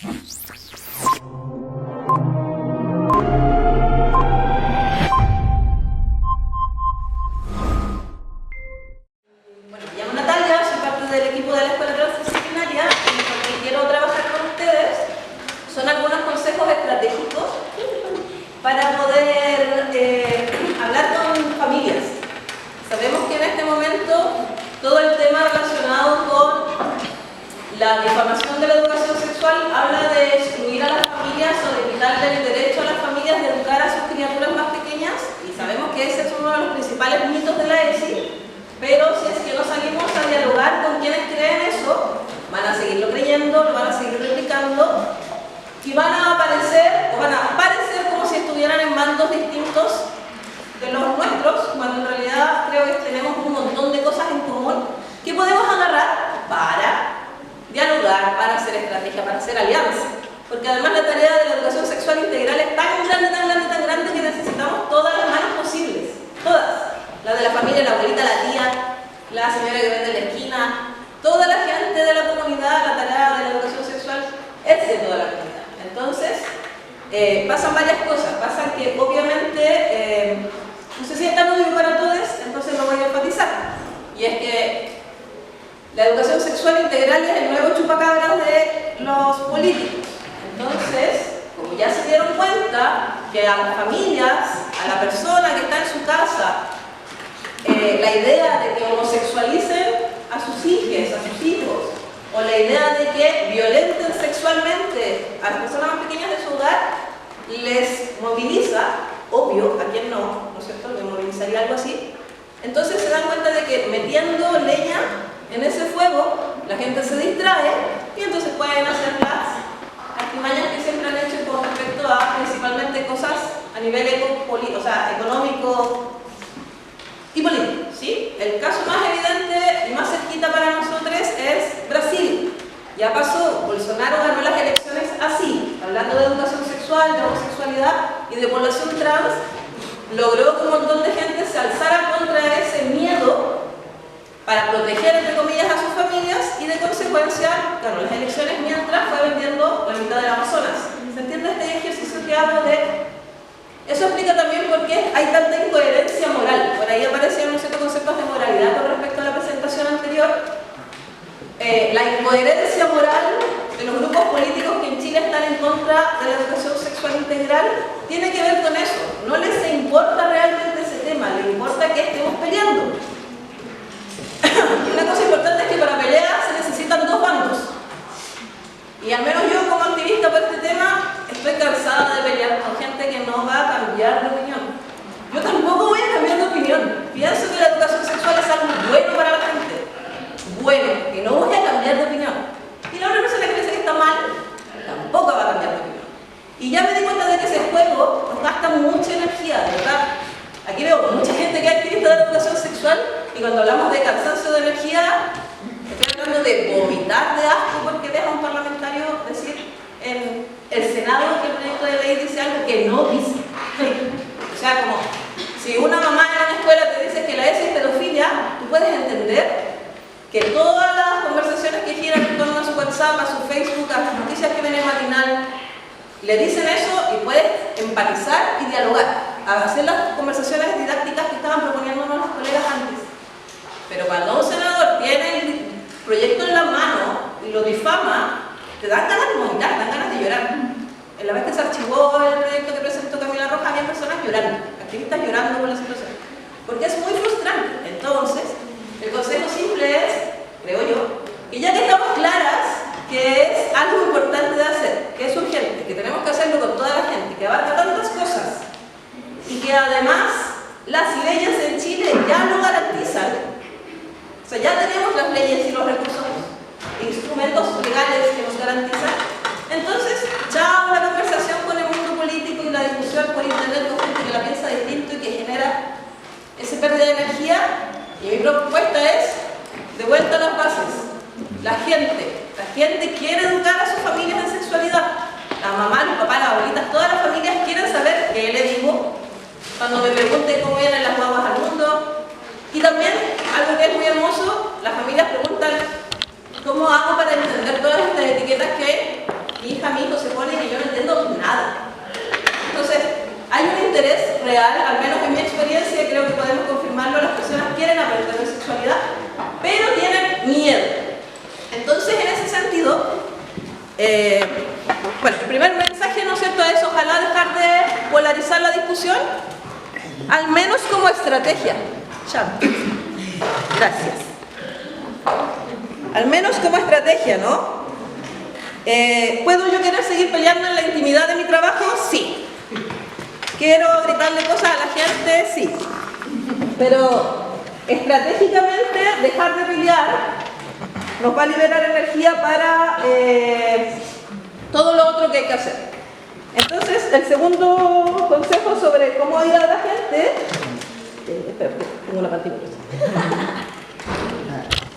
Bueno, me llamo Natalia, soy parte del equipo de la Escuela Transdisciplinaria y lo que quiero trabajar con ustedes son algunos consejos estratégicos para poder hablar con familias. Sabemos que en este momento todo el tema relacionado con la difamación de la educación sexual habla de excluir a las familias o de quitarle el derecho a las familias de educar a sus criaturas más pequeñas, y sabemos que ese es uno de los principales mitos de la ESI, pero si es que no salimos a dialogar con quienes creen eso, van a seguirlo creyendo, lo van a seguir replicando y van a aparecer como si estuvieran en bandos distintos de los nuestros, cuando en realidad creo que tenemos un montón de cosas en común que podemos agarrar para dialogar, para hacer estrategia, para hacer alianza. Porque además la tarea de la educación sexual integral es tan grande que necesitamos todas las manos posibles. Todas. La de la familia, la abuelita, la tía, la señora que vende en la esquina, toda la gente de la comunidad. La tarea de la educación sexual es de toda la comunidad. Entonces, pasan varias cosas. Pasan que obviamente no sé si está muy bien para todos, entonces lo voy a enfatizar. Y es que la educación sexual integral es el nuevo chupacabras de los políticos. Entonces, como ya se dieron cuenta que a las familias, a la persona que está en su casa, la idea de que homosexualicen a sus hijos, o la idea de que violenten sexualmente a las personas más pequeñas de su hogar, les moviliza, obvio, a quien no, ¿no es cierto?, le movilizaría algo así. Entonces se dan cuenta de que metiendo leña en ese fuego, la gente se distrae y entonces pueden hacer las artimañas que siempre han hecho con respecto a principalmente cosas a nivel económico y político, ¿sí? El caso más evidente y más cerquita para nosotros es Brasil. Ya pasó, Bolsonaro ganó las elecciones así, hablando de educación sexual, de homosexualidad y de población trans, logró que un montón de gente se alzara contra ese miedo para proteger, entre comillas, a sus familias, y de consecuencia ganó las elecciones mientras fue vendiendo la mitad del Amazonas. ¿Se entiende este ejercicio que hago de...? Eso explica también por qué hay tanta incoherencia moral. Por ahí aparecieron ciertos conceptos de moralidad con respecto a la presentación anterior. La incoherencia moral de los grupos políticos que en Chile están en contra de la educación sexual integral tiene que ver con eso. No les importa realmente ese tema, les importa que estemos peleando. Y una cosa importante es que para pelear se necesitan dos bandos. Y al menos yo como activista por este tema estoy cansada de pelear con gente que no va a cambiar de opinión. Yo tampoco voy a cambiar de opinión. Pienso que la educación sexual es algo bueno para la gente. Bueno, y no voy a cambiar de opinión. Y la otra persona que piensa que está mal, tampoco va a cambiar de opinión. Y ya me di cuenta de que ese juego nos gasta mucha energía, de verdad. Aquí veo mucha gente que es activista de la educación sexual y cuando hablamos de cansancio de energía, estoy hablando de vomitar de asco porque ves a un parlamentario decir en el Senado que el proyecto de ley dice algo que no dice. O sea, como si una mamá en una escuela te dice que la ESI es pedofilia, tú puedes entender que todas las conversaciones que giran en torno a su WhatsApp, a su Facebook, a las noticias que ven en matinal, le dicen eso y puedes empatizar y dialogar, a hacer las conversaciones didácticas que estaban proponiéndonos los colegas antes. Pero cuando un senador tiene el proyecto en la mano y lo difama, te dan ganas de vomitar, te dan ganas de llorar. En la vez que se archivó el proyecto que presentó Camila Roja, había personas llorando, activistas llorando por la situación. Porque es muy frustrante. Entonces, el consejo simple es, creo yo, que ya que estamos claras que es algo importante de hacer, que es urgente, que tenemos que hacerlo con toda la gente, que abarca tantas cosas, y que además las leyes en Chile ya lo garantizan. O sea, ya tenemos las leyes y los recursos, instrumentos legales que nos garantizan. Entonces, chao la conversación con el mundo político y la discusión por internet con gente que la piensa distinto y que genera esa pérdida de energía. Y mi propuesta es, de vuelta a las bases. La gente quiere educar a sus familias en sexualidad. La mamá, los papás, las abuelitas, todas las familias quieren saber qué le digo cuando me pregunten cómo vienen las guaguas al mundo. Y también, algo que es muy hermoso, las familias preguntan ¿cómo hago para entender todas estas etiquetas que mi hija, mi Bueno, el primer mensaje, ¿no es cierto?, es ojalá dejar de polarizar la discusión, al menos como estrategia. Chao. Gracias. Al menos como estrategia, ¿no? ¿Puedo yo querer seguir peleando en la intimidad de mi trabajo? Sí. ¿Quiero gritarle cosas a la gente? Sí. Pero estratégicamente dejar de pelear nos va a liberar energía para todo lo otro que hay que hacer. Entonces, el segundo consejo sobre cómo ayudar a la gente... espera, pongo la pantalla.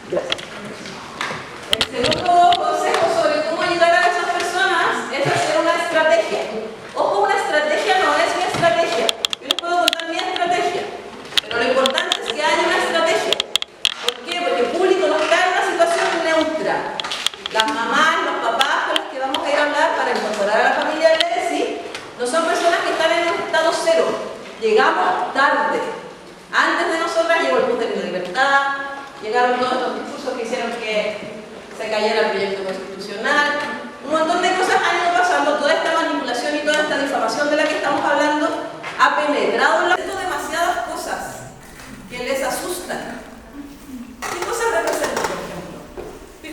Gracias. El segundo consejo sobre cómo ayudar a esas personas es hacer una estrategia. Ojo, una estrategia no es mi estrategia. Yo les puedo contar mi estrategia, pero lo importante es que haya una estrategia. ¿Por qué? Porque el público no está en una situación neutra. Las mamás, los papás con los que vamos a ir a hablar para incorporar a la familia de Lesi no son personas que están en un estado cero. Llegamos tarde. Antes de nosotras llegó el bus de la libertad, llegaron todos estos discursos que hicieron que se cayera el proyecto constitucional. Un montón de cosas han ido pasando. Toda esta manipulación y toda esta difamación de la que estamos hablando ha penetrado en la... demasiadas cosas que les asustan. ¿Qué cosas representan, por ejemplo?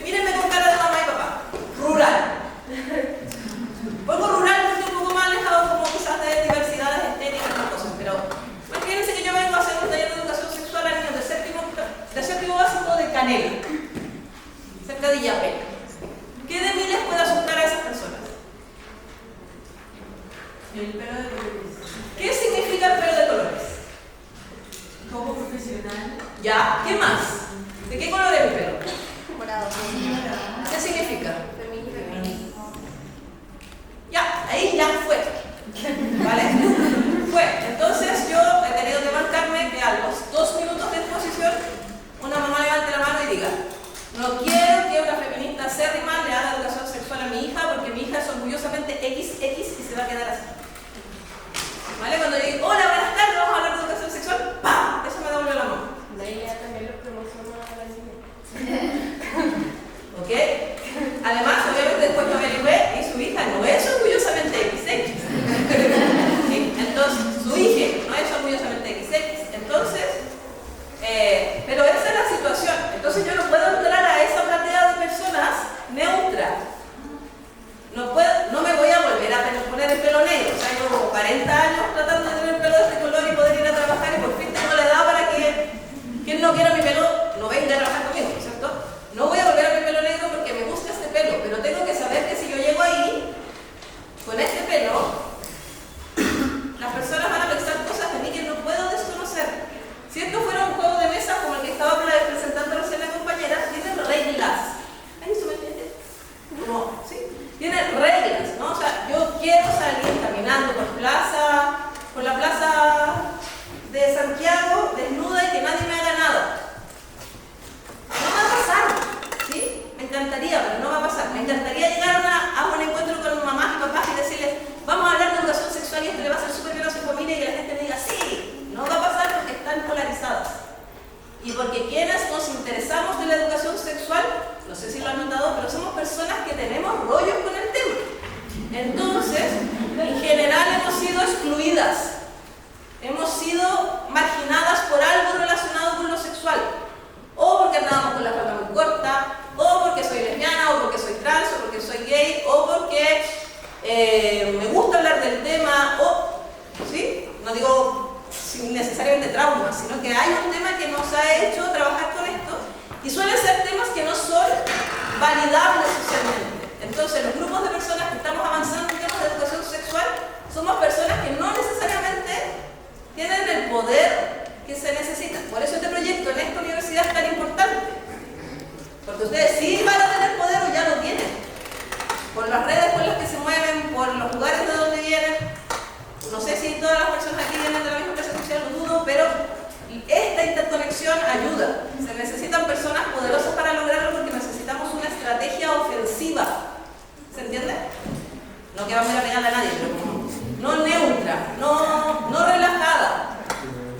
Mírenme con cara de mamá y papá. Rural. Pongo rural porque un poco más alejado como quizás de diversidades estéticas y cosas, pero imagínense que yo vengo a hacer un taller de educación sexual a niños de séptimo básico de Canela, cerca de Illapel. ¿Qué de mí les puede asustar a esas personas? El pelo de colores. ¿Qué significa el pelo de colores? Como profesional. Ya, ¿qué más? ¿De qué color es el pelo? Morado. ¿Qué significa? Feminismo. Ya, ahí ya fue. ¿Vale? Fue. Entonces yo he tenido que marcarme que a los 2 minutos de exposición una mamá levante la mano y diga: no quiero que una feminista acérrima le haga educación sexual a mi hija porque mi hija es orgullosamente XX y se va a quedar así. ¿Vale? Cuando yo digo, hola, buenas tardes, vamos a hablar de educación sexual, ¡pam! Eso me devolvió la mano. De ahí ya también lo promociona a la niña. ¿Ok? Además, obviamente después me averigüé y su hija no es orgullosamente XX. ¿Sí? Entonces, su hija no es orgullosamente XX. Entonces, pero esa es la situación. Entonces yo no puedo entrar a esa platea de personas neutra. No me voy a volver a poner el pelo negro. O sea, llevo como 40 años tratando de tener el pelo de este color y poder ir a trabajar y por fin tengo la edad para que quien no quiera mi pelo no venga a trabajar conmigo, ¿cierto? No voy a volver a mi pelo negro porque me gusta este pelo, pero tengo que saber que si yo llego ahí con este pelo, las personas van a pensar cosas de mí que no puedo desconocer. Si esto fuera un juego de mesa como el que estaba presentando recién la compañera, tienen reglas. ¿Ahí se me entiende? No, ¿sí? Tienen reglas, ¿no? O sea, yo quiero salir caminando por la plaza de Santiago, desnuda y que nadie me haga nada. No va a pasar, ¿sí? Me encantaría, pero no va a pasar. Me encantaría llegar a un encuentro con mamás y papás y decirles, vamos a hablar de educación sexual y esto le va a hacer súper bien a su familia y que la gente me diga, sí, no va a pasar porque están polarizadas. Y porque quienes nos interesamos de la educación sexual, no sé si lo han notado, pero somos personas que tenemos rollos con el tema. Entonces, en general hemos sido excluidas. Hemos sido marginadas por algo relacionado con lo sexual. O porque andábamos con la falda muy corta, o porque soy lesbiana, o porque soy trans, o porque soy gay, o porque me gusta hablar del tema, o, ¿sí? No digo sin necesariamente traumas, sino que hay un tema que nos ha hecho trabajar con esto, y suelen ser temas que no son validables socialmente. Entonces, los grupos de personas que estamos avanzando en temas de educación sexual somos personas que no necesariamente tienen el poder que se necesita. Por eso este proyecto en esta universidad es tan importante. Porque ustedes sí van a tener poder o ya lo tienen. Por las redes por las que se mueven, por los lugares de donde vienen. No sé si todas las personas aquí vienen de la misma clase social, lo dudo, pero esta interconexión ayuda. Se necesitan personas poderosas para lograrlo porque necesitamos una estrategia ofensiva. ¿Se entiende? No que vamos a ir a pegarle a nadie, pero no neutra, no relajada.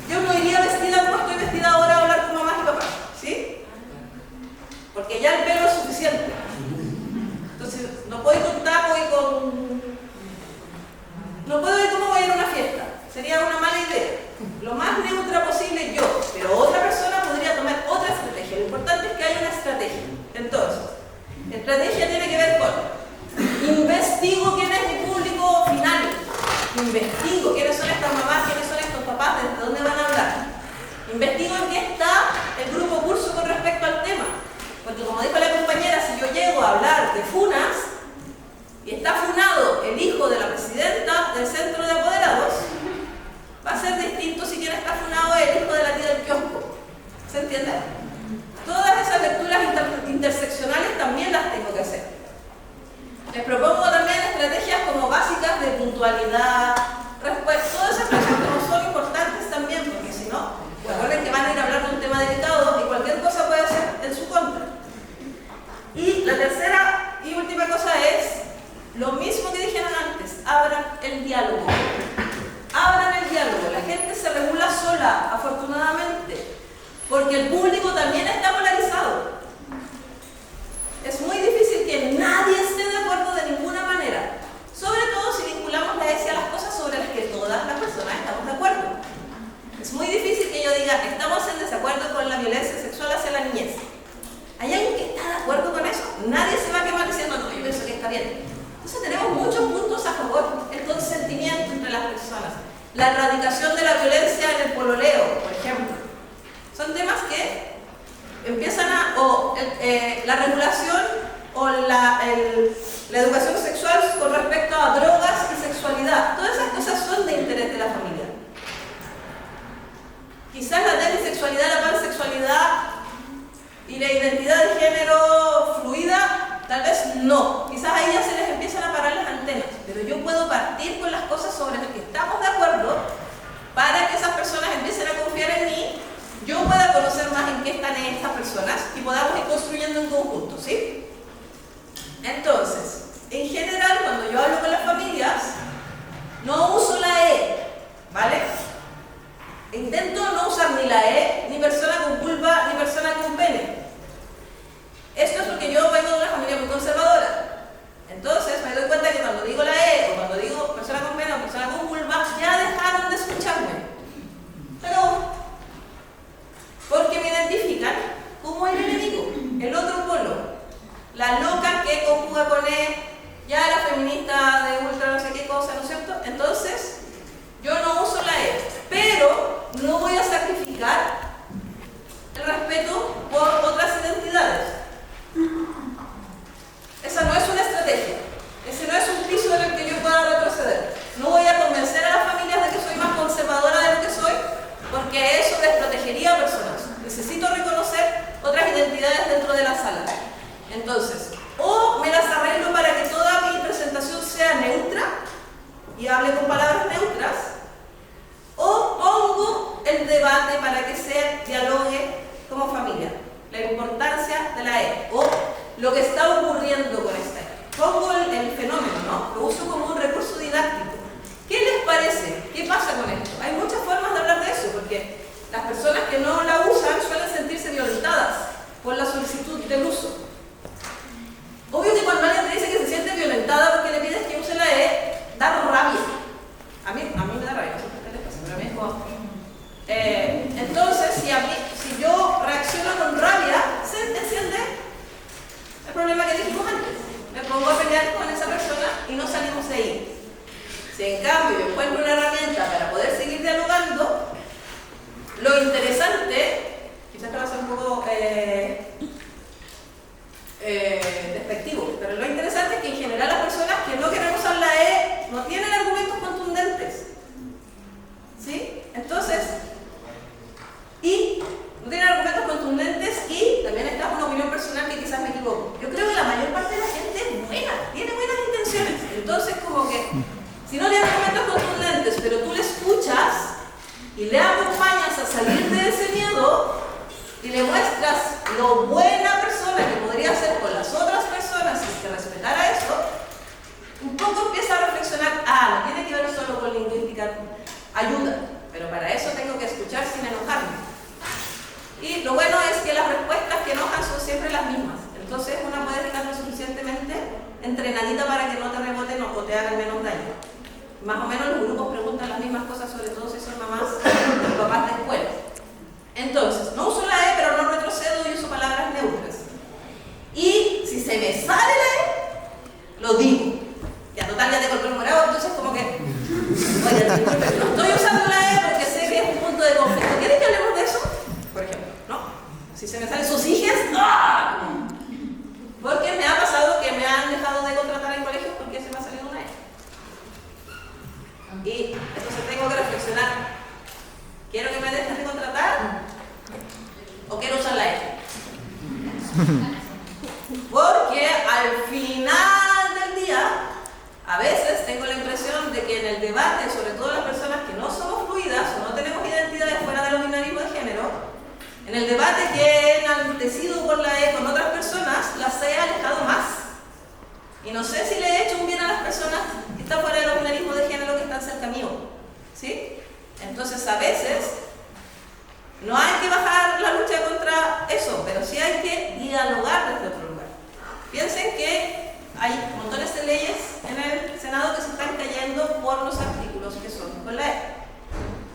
Yo no iría vestida como estoy vestida ahora a hablar con mamás y papás, ¿sí? Porque ya el pelo es suficiente. Entonces, no puedo no puedo ir como voy a ir a una fiesta, sería una mala idea. Lo más neutra posible yo, pero otra persona podría tomar otra estrategia. Lo importante es que haya una estrategia. Entonces, la estrategia tiene que ver con investigo quién es mi público final, investigo quiénes son estas mamás, quiénes son estos papás, desde dónde van a hablar, investigo en qué está el grupo curso con respecto al tema, porque como dijo la compañera, si yo llego a hablar de funas y está funado el hijo de la presidenta del centro de apoderados, va a ser distinto si quien está funado es el hijo de la tía del kiosco. ¿Se entiende? Todas esas lecturas interseccionales también las tengo que hacer. Les propongo también estrategias como básicas de puntualidad, respuesta, todas esas cosas como son importantes también, porque si no, recuerden que van a ir a hablar de un tema delicado y cualquier cosa puede ser en su contra. Y la tercera y última cosa es lo mismo que dijeron antes, abran el diálogo. Abran el diálogo. La gente se regula sola, afortunadamente, porque el público también está polarizado. Es muy difícil que nadie esté de acuerdo de ninguna manera, sobre todo si vinculamos la ESI a las cosas sobre las que todas las personas estamos de acuerdo. Es muy difícil que yo diga, estamos en desacuerdo con la violencia sexual hacia la niñez. ¿Hay alguien que está de acuerdo con eso? Nadie se va a quemar diciendo, no, yo pienso que está bien. Entonces tenemos muchos puntos a favor. El consentimiento entre las personas, la erradicación de la violencia en el pololeo, por ejemplo. Son temas que empiezan a, la regulación o la educación sexual con respecto a drogas y sexualidad. Todas esas cosas son de interés de la familia. Quizás la demisexualidad, la pansexualidad y la identidad de género fluida, tal vez no. Quizás ahí ya se les empiezan a parar las antenas. Pero yo puedo partir con las cosas sobre las que estamos de acuerdo para que esas personas empiecen a confiar en mí, yo pueda conocer más en qué están estas personas y podamos ir construyendo en conjunto, ¿sí? Entonces, en general, cuando yo hablo con las familias, no uso la E, ¿vale? Intento no usar ni la E, ni persona con culpa, ni persona con pene. Esto es porque yo vengo de una familia muy conservadora. Entonces me doy cuenta que cuando digo la E, o cuando digo persona con pene o persona con vulva, ya dejaron de escucharme. Pero, porque me identifican como el enemigo, el otro polo. La loca que conjuga con E, ya la feminista de ultra no sé qué cosa, ¿no es cierto? Entonces, yo no uso la E, pero no voy a sacrificar el respeto por otras identidades. Esa no es una estrategia, ese no es un piso en el que yo pueda retroceder. No voy a convencer a las familias de que soy más conservadora de lo que soy, porque eso desprotegería a personas. Necesito reconocer otras identidades dentro de la sala. Entonces, o me las arreglo para que toda mi presentación sea neutra y hable con palabras neutras, o pongo el debate para que se dialogue como familia. La importancia de la E, o lo que está ocurriendo con esta E. Pongo el fenómeno, ¿no? Lo uso como un recurso didáctico. ¿Qué les parece? ¿Qué pasa con esto? Hay muchas formas de hablar de eso, porque las personas que no la usan suelen sentirse violentadas por la solicitud del uso. Obvio que cuando alguien te dice que se siente violentada porque le pides que use la E, da rabia. A mí me da rabia, no sé qué les pasa, pero a mí es como... entonces, si yo reacciono con rabia, se enciende el problema que dijimos antes. Me pongo a pelear con esa persona y no salimos de ahí. Si en cambio yo encuentro una herramienta para poder seguir dialogando, lo interesante, quizás que va a ser un poco despectivo, pero lo interesante es que en general las personas que no quieren usar la E no tienen argumentos contundentes. ¿Sí? Entonces, y no tienen argumentos contundentes y también está una opinión personal que quizás me equivoco. Yo creo que la mayor parte de la gente es buena, tiene buenas intenciones. Entonces, como que si no tiene argumentos contundentes, pero tú le escuchas y le acompañas a salir de ese miedo y le muestras lo buena persona que podría ser con las otras personas si se respetara eso, un poco empieza a reflexionar, no tiene que ver solo con lingüística, ayuda, pero para eso tengo que escuchar sin enojarme. Y lo bueno es que las respuestas que enojan son siempre las mismas, entonces una puede estar lo suficientemente entrenadita para que no te reboten o te hagan menos daño. más o menos los grupos preguntan las mismas cosas, sobre todo si son mamás o papás de escuela. Entonces, no uso la E, pero no retrocedo y uso palabras neutras. Y si se me sale la E, lo digo. Ya total, ya tengo el pelo morado, entonces como que, oye, no estoy usando la E porque sé que es un punto de conflicto. ¿Quieren que hablemos de eso? Por ejemplo, ¿no? Si se me salen sus hijas, ¡ah! Porque me ha pasado que me han dejado de contratar en colegios porque se me ha salido una E. Y entonces tengo que reflexionar. ¿Quiero que me dejen de contratar? ¿O quiero usar la E? Porque al final del día, a veces tengo la impresión de que en el debate, sobre todo las personas que no somos fluidas o no tenemos identidades fuera de los binarismos de género, en el debate que he enaltecido por la E con otras personas, las he alejado más. Y no sé si le he hecho un bien a las personas que están fuera de los binarismos de género que están cerca mío. ¿Sí? Entonces, a veces, no hay que bajar la lucha contra eso, pero sí hay que dialogar desde otro lugar. Piensen que hay montones de leyes en el Senado que se están cayendo por los artículos que son con la E.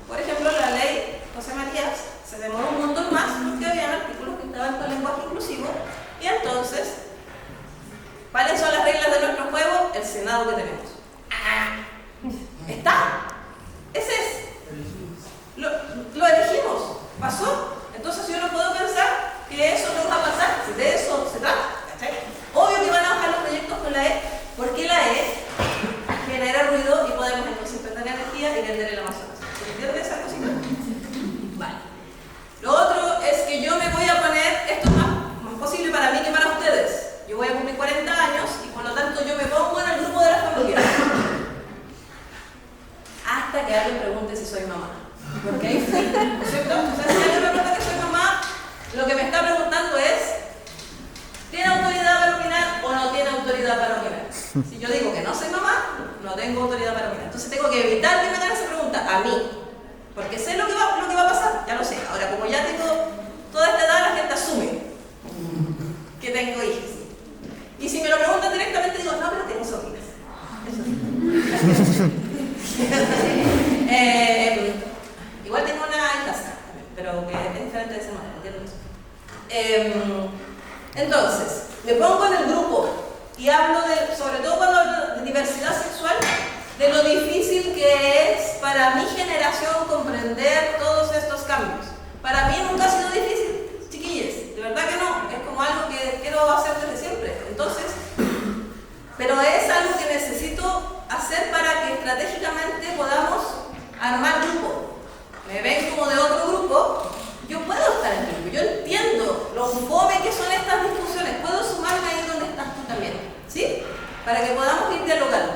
Por ejemplo, la ley José María se demoró un montón más porque había artículos que estaban con lenguaje inclusivo y entonces, ¿cuáles son las reglas de nuestro juego? El Senado que tenemos. ¿Está? Ese es. Lo elegimos. ¿Pasó? Entonces yo no puedo pensar que eso no va a pasar. Si de eso se trata. ¿Cachai? Obvio que van a bajar los proyectos con la E, porque la E genera ruido y podemos entonces perder energía y vender el Amazonas. ¿Se entiende esa cosita? Vale. Lo otro es que yo me voy a poner, esto es más posible para mí que para ustedes. Yo voy a cumplir 40 años y por lo tanto yo me pongo en el grupo de la familia. Hasta que alguien pregunte si soy mamá. Porque ahí fui, ¿no es cierto? O sea, si alguien me pregunta que soy mamá, lo que me está preguntando es, ¿tiene autoridad para opinar o no tiene autoridad para opinar? Si yo digo que no soy mamá, no tengo autoridad para opinar. Entonces tengo que evitar que me hagan esa pregunta a mí. Porque sé lo que va a pasar, ya lo sé. Ahora, como ya tengo toda esta edad, la gente asume que tengo hijos. Y si me lo preguntan directamente, digo, no, pero tengo sobrinas. Eso sí. Igual tengo una hijastra, pero que es diferente de esa manera. Entonces, me pongo en el grupo y hablo sobre todo cuando hablo de diversidad sexual, de lo difícil que es para mi generación comprender todos estos cambios. Para mí nunca ha sido difícil, chiquillos, de verdad que no, es como algo que quiero hacer desde siempre. Entonces, pero es algo que necesito hacer para que estratégicamente podamos armar grupo. Me ven como de otro grupo, yo puedo estar en el grupo, yo entiendo lo fome que son estas discusiones, puedo sumarme ahí donde estás tú también, ¿sí? Para que podamos ir dialogando.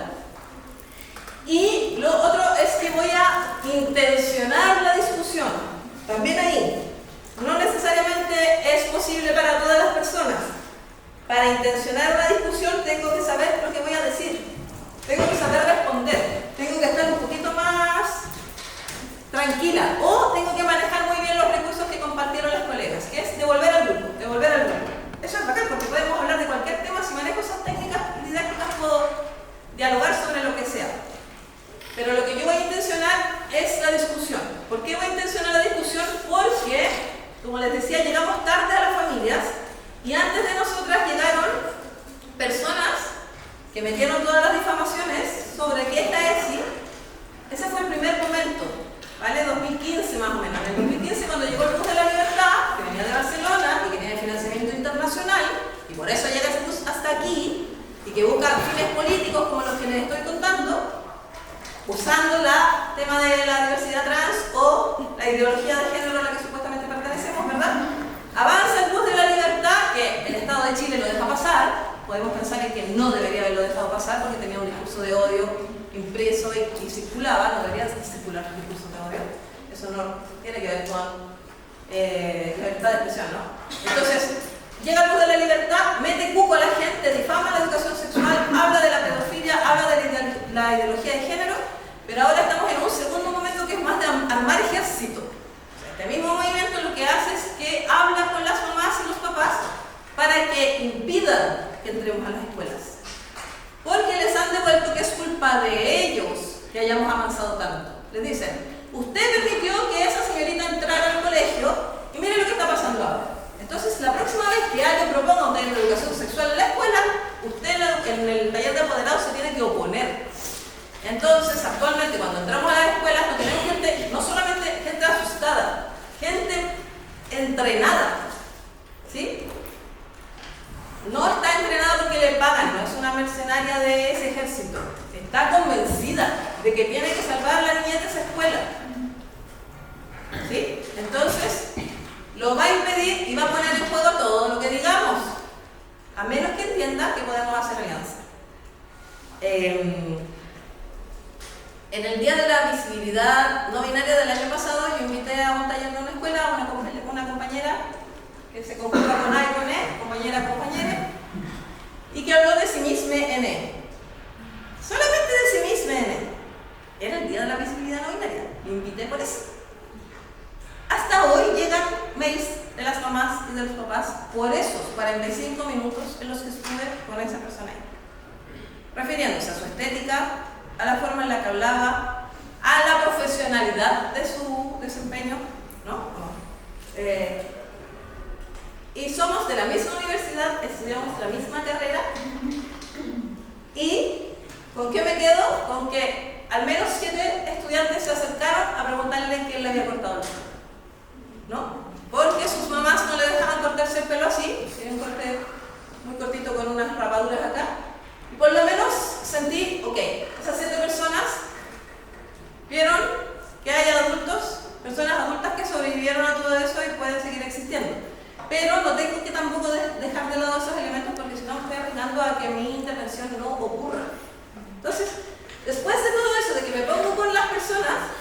Y lo otro es que voy a intencionar la discusión, también ahí. No necesariamente es posible para todas las personas. Para intencionar una discusión tengo que saber lo que voy a decir, tengo que saber responder, tengo que estar un poquito más tranquila, o tengo que manejar muy bien los recursos que compartieron las colegas, que es devolver al grupo. Eso es bacán, porque podemos hablar de cualquier tema, si manejo esas técnicas didácticas puedo dialogar sobre lo que sea. Pero lo que yo voy a intencionar es la discusión. ¿Por qué voy a intencionar la discusión? Porque, como les decía, llegamos tarde a las familias, y antes de nosotras llegaron personas que metieron todas las difamaciones sobre qué es la ESI. Ese fue el primer momento. ¿Vale? 2015 más o menos. En el 2015, cuando llegó el Bus de la Libertad, que venía de Barcelona y que tiene financiamiento internacional, y por eso llega ese bus hasta aquí, y que busca fines políticos como los que les estoy contando, usando el tema de la diversidad trans o la ideología de género a la que supuestamente pertenecemos, ¿verdad? Avanza el Bus de la Libertad, que el Estado de Chile lo deja pasar. Podemos pensar en que no debería haberlo dejado pasar porque tenía un discurso de odio impreso y circulaba, no debería circular discursos de odio. Eso no tiene que ver con libertad de expresión, ¿no? Entonces, llega el Bus de la Libertad, mete cuco a la gente, difama la educación sexual, habla de la pedofilia, habla de la ideología de género, pero ahora estamos en un segundo momento que es más de armar ejército. Este mismo movimiento lo que hace es que habla con las mamás y los papás para que impidan que entremos a las escuelas. Porque les han devuelto que es culpa de ellos que hayamos avanzado tanto. Les dicen, usted permitió que esa señorita entrara al colegio y mire lo que está pasando ahora. Entonces, la próxima vez que alguien proponga un taller de educación sexual en la escuela, usted en el taller de apoderados se tiene que oponer. Entonces, actualmente, cuando entramos a las escuelas, no tenemos gente, no solamente gente asustada, gente entrenada, ¿sí? No está entrenada porque le pagan, no es una mercenaria de ese ejército. Está convencida de que tiene que salvar a la niñez de esa escuela. ¿Sí? Entonces, lo va a impedir y va a poner en juego todo lo que digamos, a menos que entienda que podemos hacer alianza. En el Día de la Visibilidad No Binaria del año pasado, yo invité a un taller de una escuela a una compañera que se conjuga con A y con E, compañera, y que habló de sí misma en E. Solamente de sí misma en E. Era el Día de la Visibilidad No Binaria. Lo invité por eso. Hasta hoy llegan mails de las mamás y de los papás por esos 45 minutos en los que estuve con esa persona ahí. Refiriéndose a su estética, a la forma en la que hablaba, a la profesionalidad de su desempeño, ¿no? Y somos de la misma universidad, estudiamos la misma carrera. ¿Y con qué me quedo? Con que al menos 7 estudiantes se acercaron a preguntarle quién le había cortado el pelo, ¿no? Porque sus mamás no le dejaban cortarse el pelo así, tiene un corte muy cortito con unas rapaduras acá. Y por lo menos sentí, ok, esas 7 personas vieron que hay personas adultas que sobrevivieron a todo eso y pueden seguir existiendo. Pero no tengo que tampoco dejar de lado esos elementos porque si no estoy arriesgando a que mi intervención no ocurra. Entonces, después de todo eso, de que me pongo con las personas,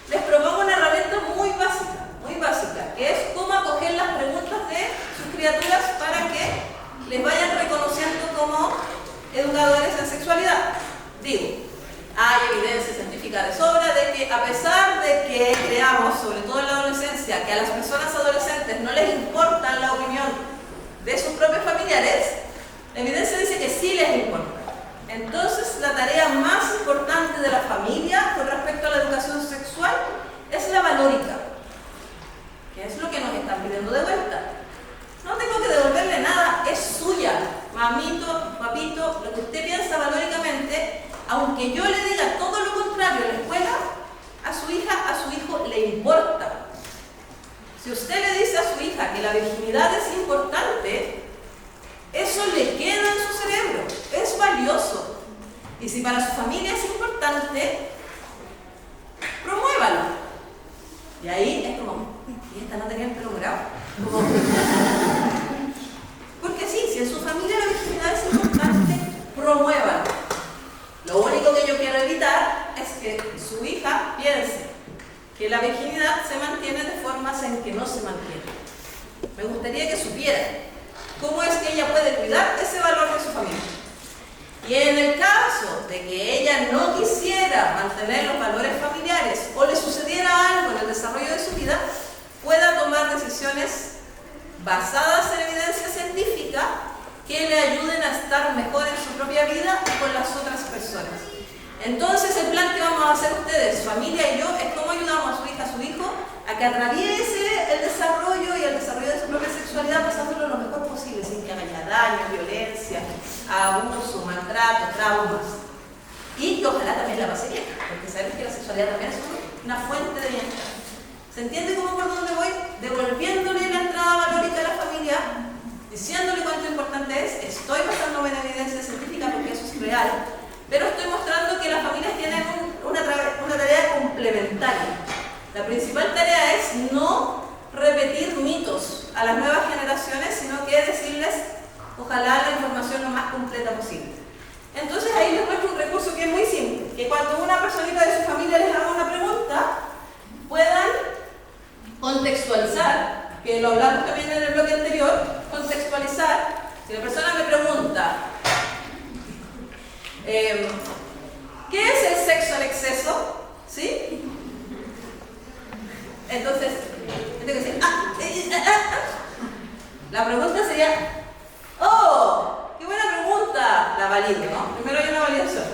les propongo una herramienta muy básica, que es cómo acoger las preguntas de sus criaturas para que les vayan reconociendo como educadores en sexualidad. Digo, hay evidencia científica de sobra de que a pesar de que creamos, sobre todo en la adolescencia, que a las personas adolescentes no les importa la opinión de sus propios familiares, la evidencia dice que sí les importa. Entonces, la tarea más importante de la familia con respecto a la educación sexual es la valórica, que es lo que nos están pidiendo de vuelta. No tengo que devolverle nada, es suya. Mamito, papito, lo que usted piensa valóricamente, aunque yo le diga todo lo contrario en la escuela, a su hija, a su hijo le importa. Si usted le dice a su hija que la virginidad es importante, eso le queda en su cerebro, es valioso. Y si para su familia es importante, promuévalo. Y ahí es como, y esta no tenía el pelo morado. Porque sí, si en su familia la virginidad es importante, promuévalo. Lo único que yo quiero evitar es que su hija piense que la virginidad se mantiene de formas en que no se mantiene. Me gustaría que supiera cómo es que ella puede cuidar ese valor de su familia. Y en el caso de que ella no quisiera mantener los valores familiares o le sucediera algo en el desarrollo de su vida, pueda tomar decisiones basadas en evidencia científica que le ayuden a estar mejor en su propia vida y con las otras personas. Entonces, el plan que vamos a hacer ustedes, familia y yo, es cómo ayudamos a su hija, a su hijo, a que atraviese el desarrollo y el desarrollo de su propia sexualidad pasándolo lo mejor posible, sin que haya daño, violencia, abuso, maltrato, traumas. Y que ojalá también la pase bien, porque sabemos que la sexualidad también es una fuente de bienestar. ¿Se entiende cómo por dónde voy? Devolviéndole la entrada valórica a la familia, diciéndole cuánto importante es. Estoy basándome en evidencia científica porque eso es real, pero estoy mostrando que las familias tienen una tarea complementaria. La principal tarea es no repetir mitos a las nuevas generaciones, sino que decirles, ojalá, la información lo más completa posible. Entonces ahí les muestro un recurso que es muy simple, que cuando una personita de su familia les haga una pregunta, puedan contextualizar, que lo hablamos también en el bloque anterior, contextualizar. Si la persona me pregunta, ¿qué es el sexo en exceso? ¿Sí? Entonces, yo tengo que decir, la pregunta sería, ¡oh! ¡Qué buena pregunta! La valido, ¿no? Primero hay una validación.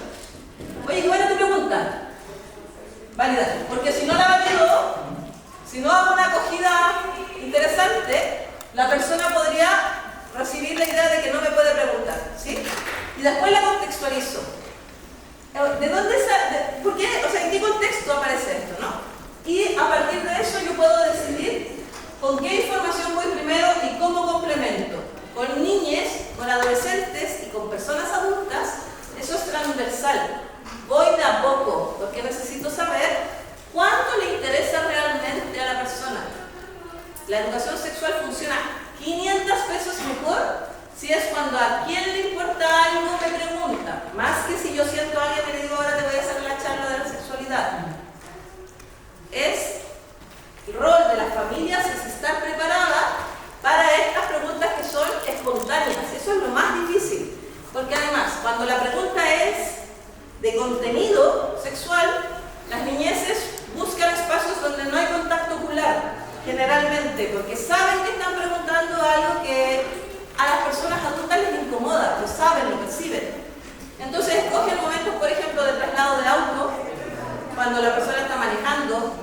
Oye, qué buena tu pregunta. validar. Porque si no la valido, si no hago una acogida interesante, la persona podría recibir la idea de que no me puede preguntar, ¿sí? Y después la contextualizo. ¿De dónde por qué? O sea, ¿en qué contexto aparece esto, no? Y a partir de eso yo puedo decidir con qué información voy primero y cómo complemento. Con niñas, con adolescentes y con personas adultas, eso es transversal. Voy de a poco, porque necesito saber cuánto le interesa realmente a la persona. La educación sexual funciona 500 veces mejor si es cuando a quién le importa algo me pregunta, más que si yo siento a alguien y le digo ahora te voy a hacer la charla de la sexualidad. El rol de las familias es estar preparada para estas preguntas que son espontáneas. Eso es lo más difícil, porque además cuando la pregunta es de contenido sexual, las niñeces buscan espacios donde no hay contacto ocular, generalmente, porque saben que están preguntando algo que a las personas adultas les incomoda, lo saben, lo perciben. Entonces escogen momentos, por ejemplo, de traslado de auto, cuando la persona está manejando,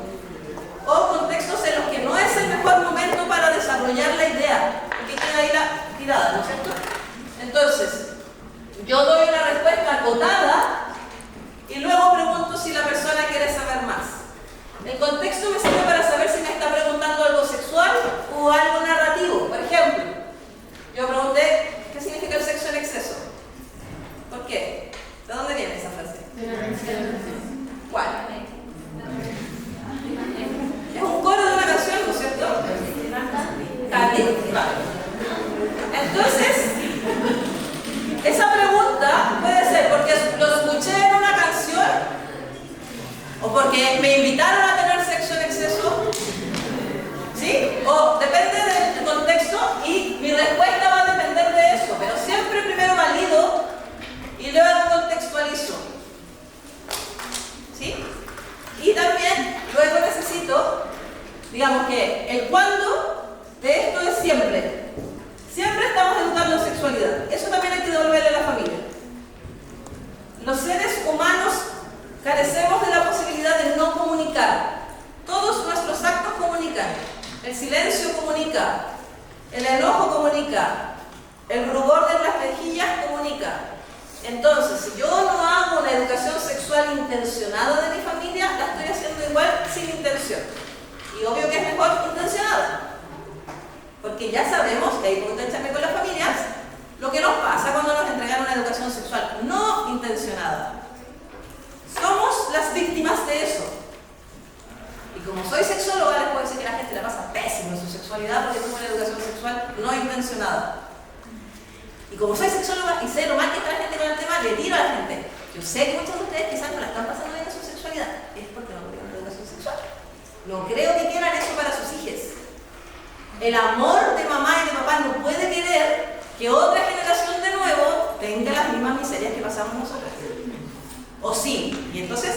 o contextos en los que no es el mejor momento para desarrollar la idea, y que queda ahí tirada, ¿no es cierto? Entonces, yo doy una respuesta acotada y luego pregunto si la persona quiere saber más. El contexto me sirve para saber si me está preguntando algo sexual o algo narrativo. Por ejemplo, yo pregunté, ¿qué significa el sexo en exceso? ¿Por qué? ¿De dónde viene esa frase? ¿Cuál? Es un coro de una canción, ¿no es cierto? Cali. Vale. Entonces, esa pregunta puede ser porque lo escuché en una canción o porque me invitaron a tener sexo en exceso, ¿sí? O depende del contexto y mi respuesta va a depender de eso, pero siempre primero valido y luego contextualizo, ¿sí? Y también luego necesito, digamos que el cuándo de esto es siempre. Siempre estamos educando en sexualidad. Eso también hay que devolverle a la familia. Los seres humanos carecemos de la posibilidad de no comunicar. Todos nuestros actos comunican. El silencio comunica. El enojo comunica. El rubor de las mejillas comunica. Entonces, si yo no hago una educación sexual intencionada de mi familia, la estoy haciendo igual sin intención. Y obvio que es mejor intencionada. Porque ya sabemos, que hay que engancharme con las familias, lo que nos pasa cuando nos entregan una educación sexual no intencionada. Somos las víctimas de eso. Y como soy sexóloga, les puedo decir que la gente la pasa pésimo en su sexualidad porque tuvo una educación sexual no intencionada. Y como soy sexóloga y sé lo mal que está la gente con el tema, le digo a la gente, yo sé que muchos de ustedes quizás no la están pasando bien en su sexualidad, es porque no tuvieron una educación sexual. No creo que quieran eso para sus hijos. El amor de mamá y de papá no puede querer que otra generación de nuevo tenga las mismas miserias que pasamos nosotros. O sí, y entonces,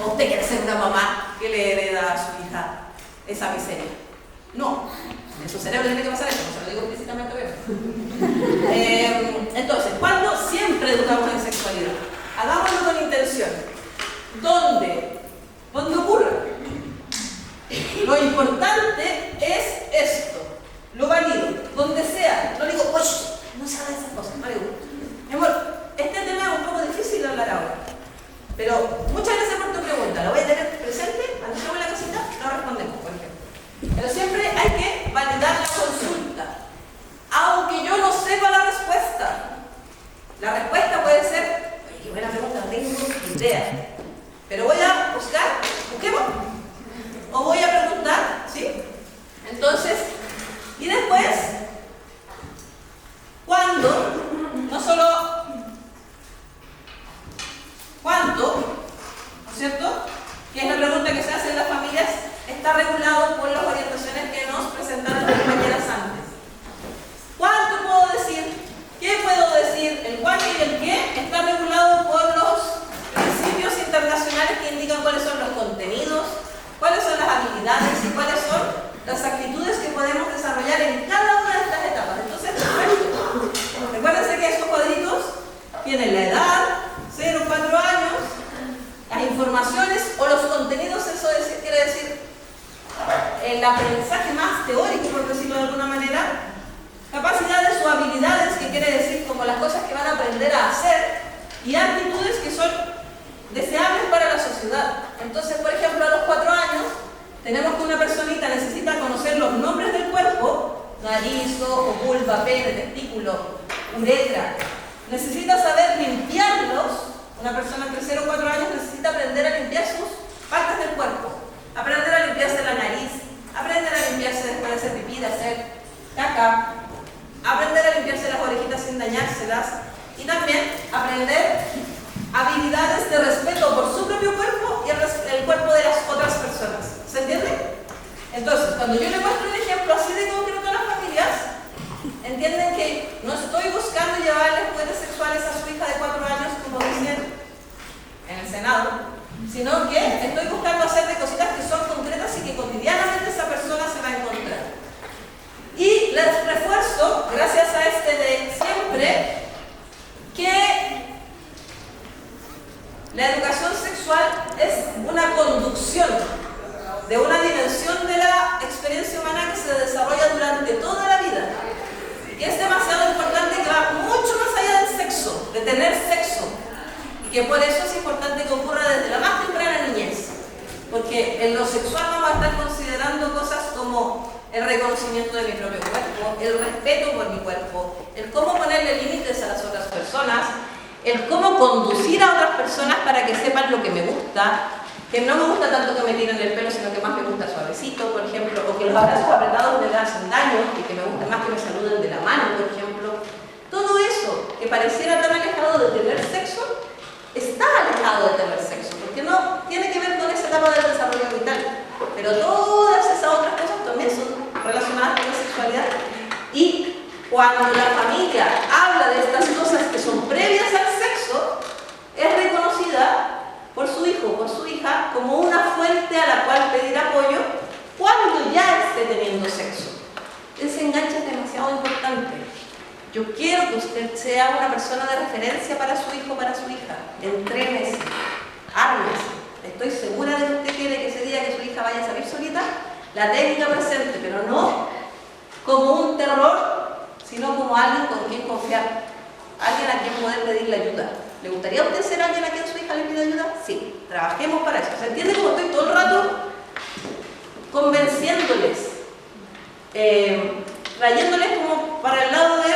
¿o usted quiere ser una mamá que le hereda a su hija esa miseria? No, en su cerebro tiene que pasar eso, no se lo digo explícitamente, pero. Entonces, ¿cuándo? Siempre educamos en sexualidad. Hagámoslo con intención. ¿Dónde? ¿Dónde ocurre? Lo importante es esto, lo valido, donde sea. No digo, oye, no sabes esas cosas, no digo. Mi amor, este tema es un poco difícil de hablar ahora, pero muchas gracias por tu pregunta, la voy a tener presente, cuando estemos en la casita, lo respondemos, por ejemplo. Pero siempre hay que validar la consulta, aunque yo no sepa la respuesta. La respuesta puede ser, oye, qué buena pregunta, no tengo idea, pero voy a buscar, busquemos. O voy a preguntar, ¿sí? Entonces, y después informaciones o los contenidos, eso quiere decir el aprendizaje más teórico, por decirlo de alguna manera, capacidades o habilidades, que quiere decir como las cosas que van a aprender a hacer, y actitudes que son deseables para la sociedad. Entonces, por ejemplo, a los 4 años, tenemos que una personita necesita conocer los nombres del cuerpo: nariz, ojo, vulva, pene, testículo, uretra. Necesita saber limpiarlos. Una persona entre 0 y 4 años necesita aprender a limpiar sus partes del cuerpo, aprender a limpiarse la nariz, aprender a limpiarse después de hacer pipí, de hacer caca, aprender a limpiarse las orejitas sin dañárselas, y también aprender habilidades de respeto por su propio cuerpo y el cuerpo de las otras personas. ¿Se entiende? Entonces, cuando yo le muestro un ejemplo así de concreto a las familias, entienden que no estoy buscando llevarles juguetes sexuales a su hija de 4 años, como dicen en el Senado, sino que estoy buscando hacerle cositas que son concretas y que cotidianamente esa persona se va a encontrar. Y les refuerzo, gracias a este de siempre, que la educación sexual es una conducción de una dimensión de la experiencia humana que se desarrolla durante toda la vida. Y es demasiado importante, que va mucho más allá del sexo, de tener sexo. Y que por eso es importante que ocurra desde la más temprana niñez. Porque en lo sexual vamos a estar considerando cosas como el reconocimiento de mi propio cuerpo, el respeto por mi cuerpo, el cómo ponerle límites a las otras personas, el cómo conducir a otras personas para que sepan lo que me gusta, que no me gusta tanto que me tiren el pelo, sino que más me gusta suavecito, por ejemplo, o que los abrazos apretados me hacen daño, y que me gusta más que me saluden de la mano, por ejemplo. Todo eso que pareciera tan alejado de tener sexo, está alejado de tener sexo, porque no tiene que ver con esa etapa del desarrollo vital, pero todas esas otras cosas también son relacionadas con la sexualidad. Y cuando la familia habla de estas cosas que son previas al sexo, es reconocida por su hijo o por su hija como una fuente a la cual pedir apoyo cuando ya esté teniendo sexo. Ese enganche es demasiado importante. Yo quiero que usted sea una persona de referencia para su hijo o para su hija. Entrénese, ármese. Estoy segura de que usted quiere que ese día que su hija vaya a salir solita, la tenga presente, pero no como un terror, sino como alguien con quien confiar, alguien a quien poder pedirle ayuda. ¿Le gustaría a usted ser alguien a quien su hija le pida ayuda? Sí, trabajemos para eso. ¿Se entiende cómo estoy todo el rato convenciéndoles, trayéndoles como para el lado de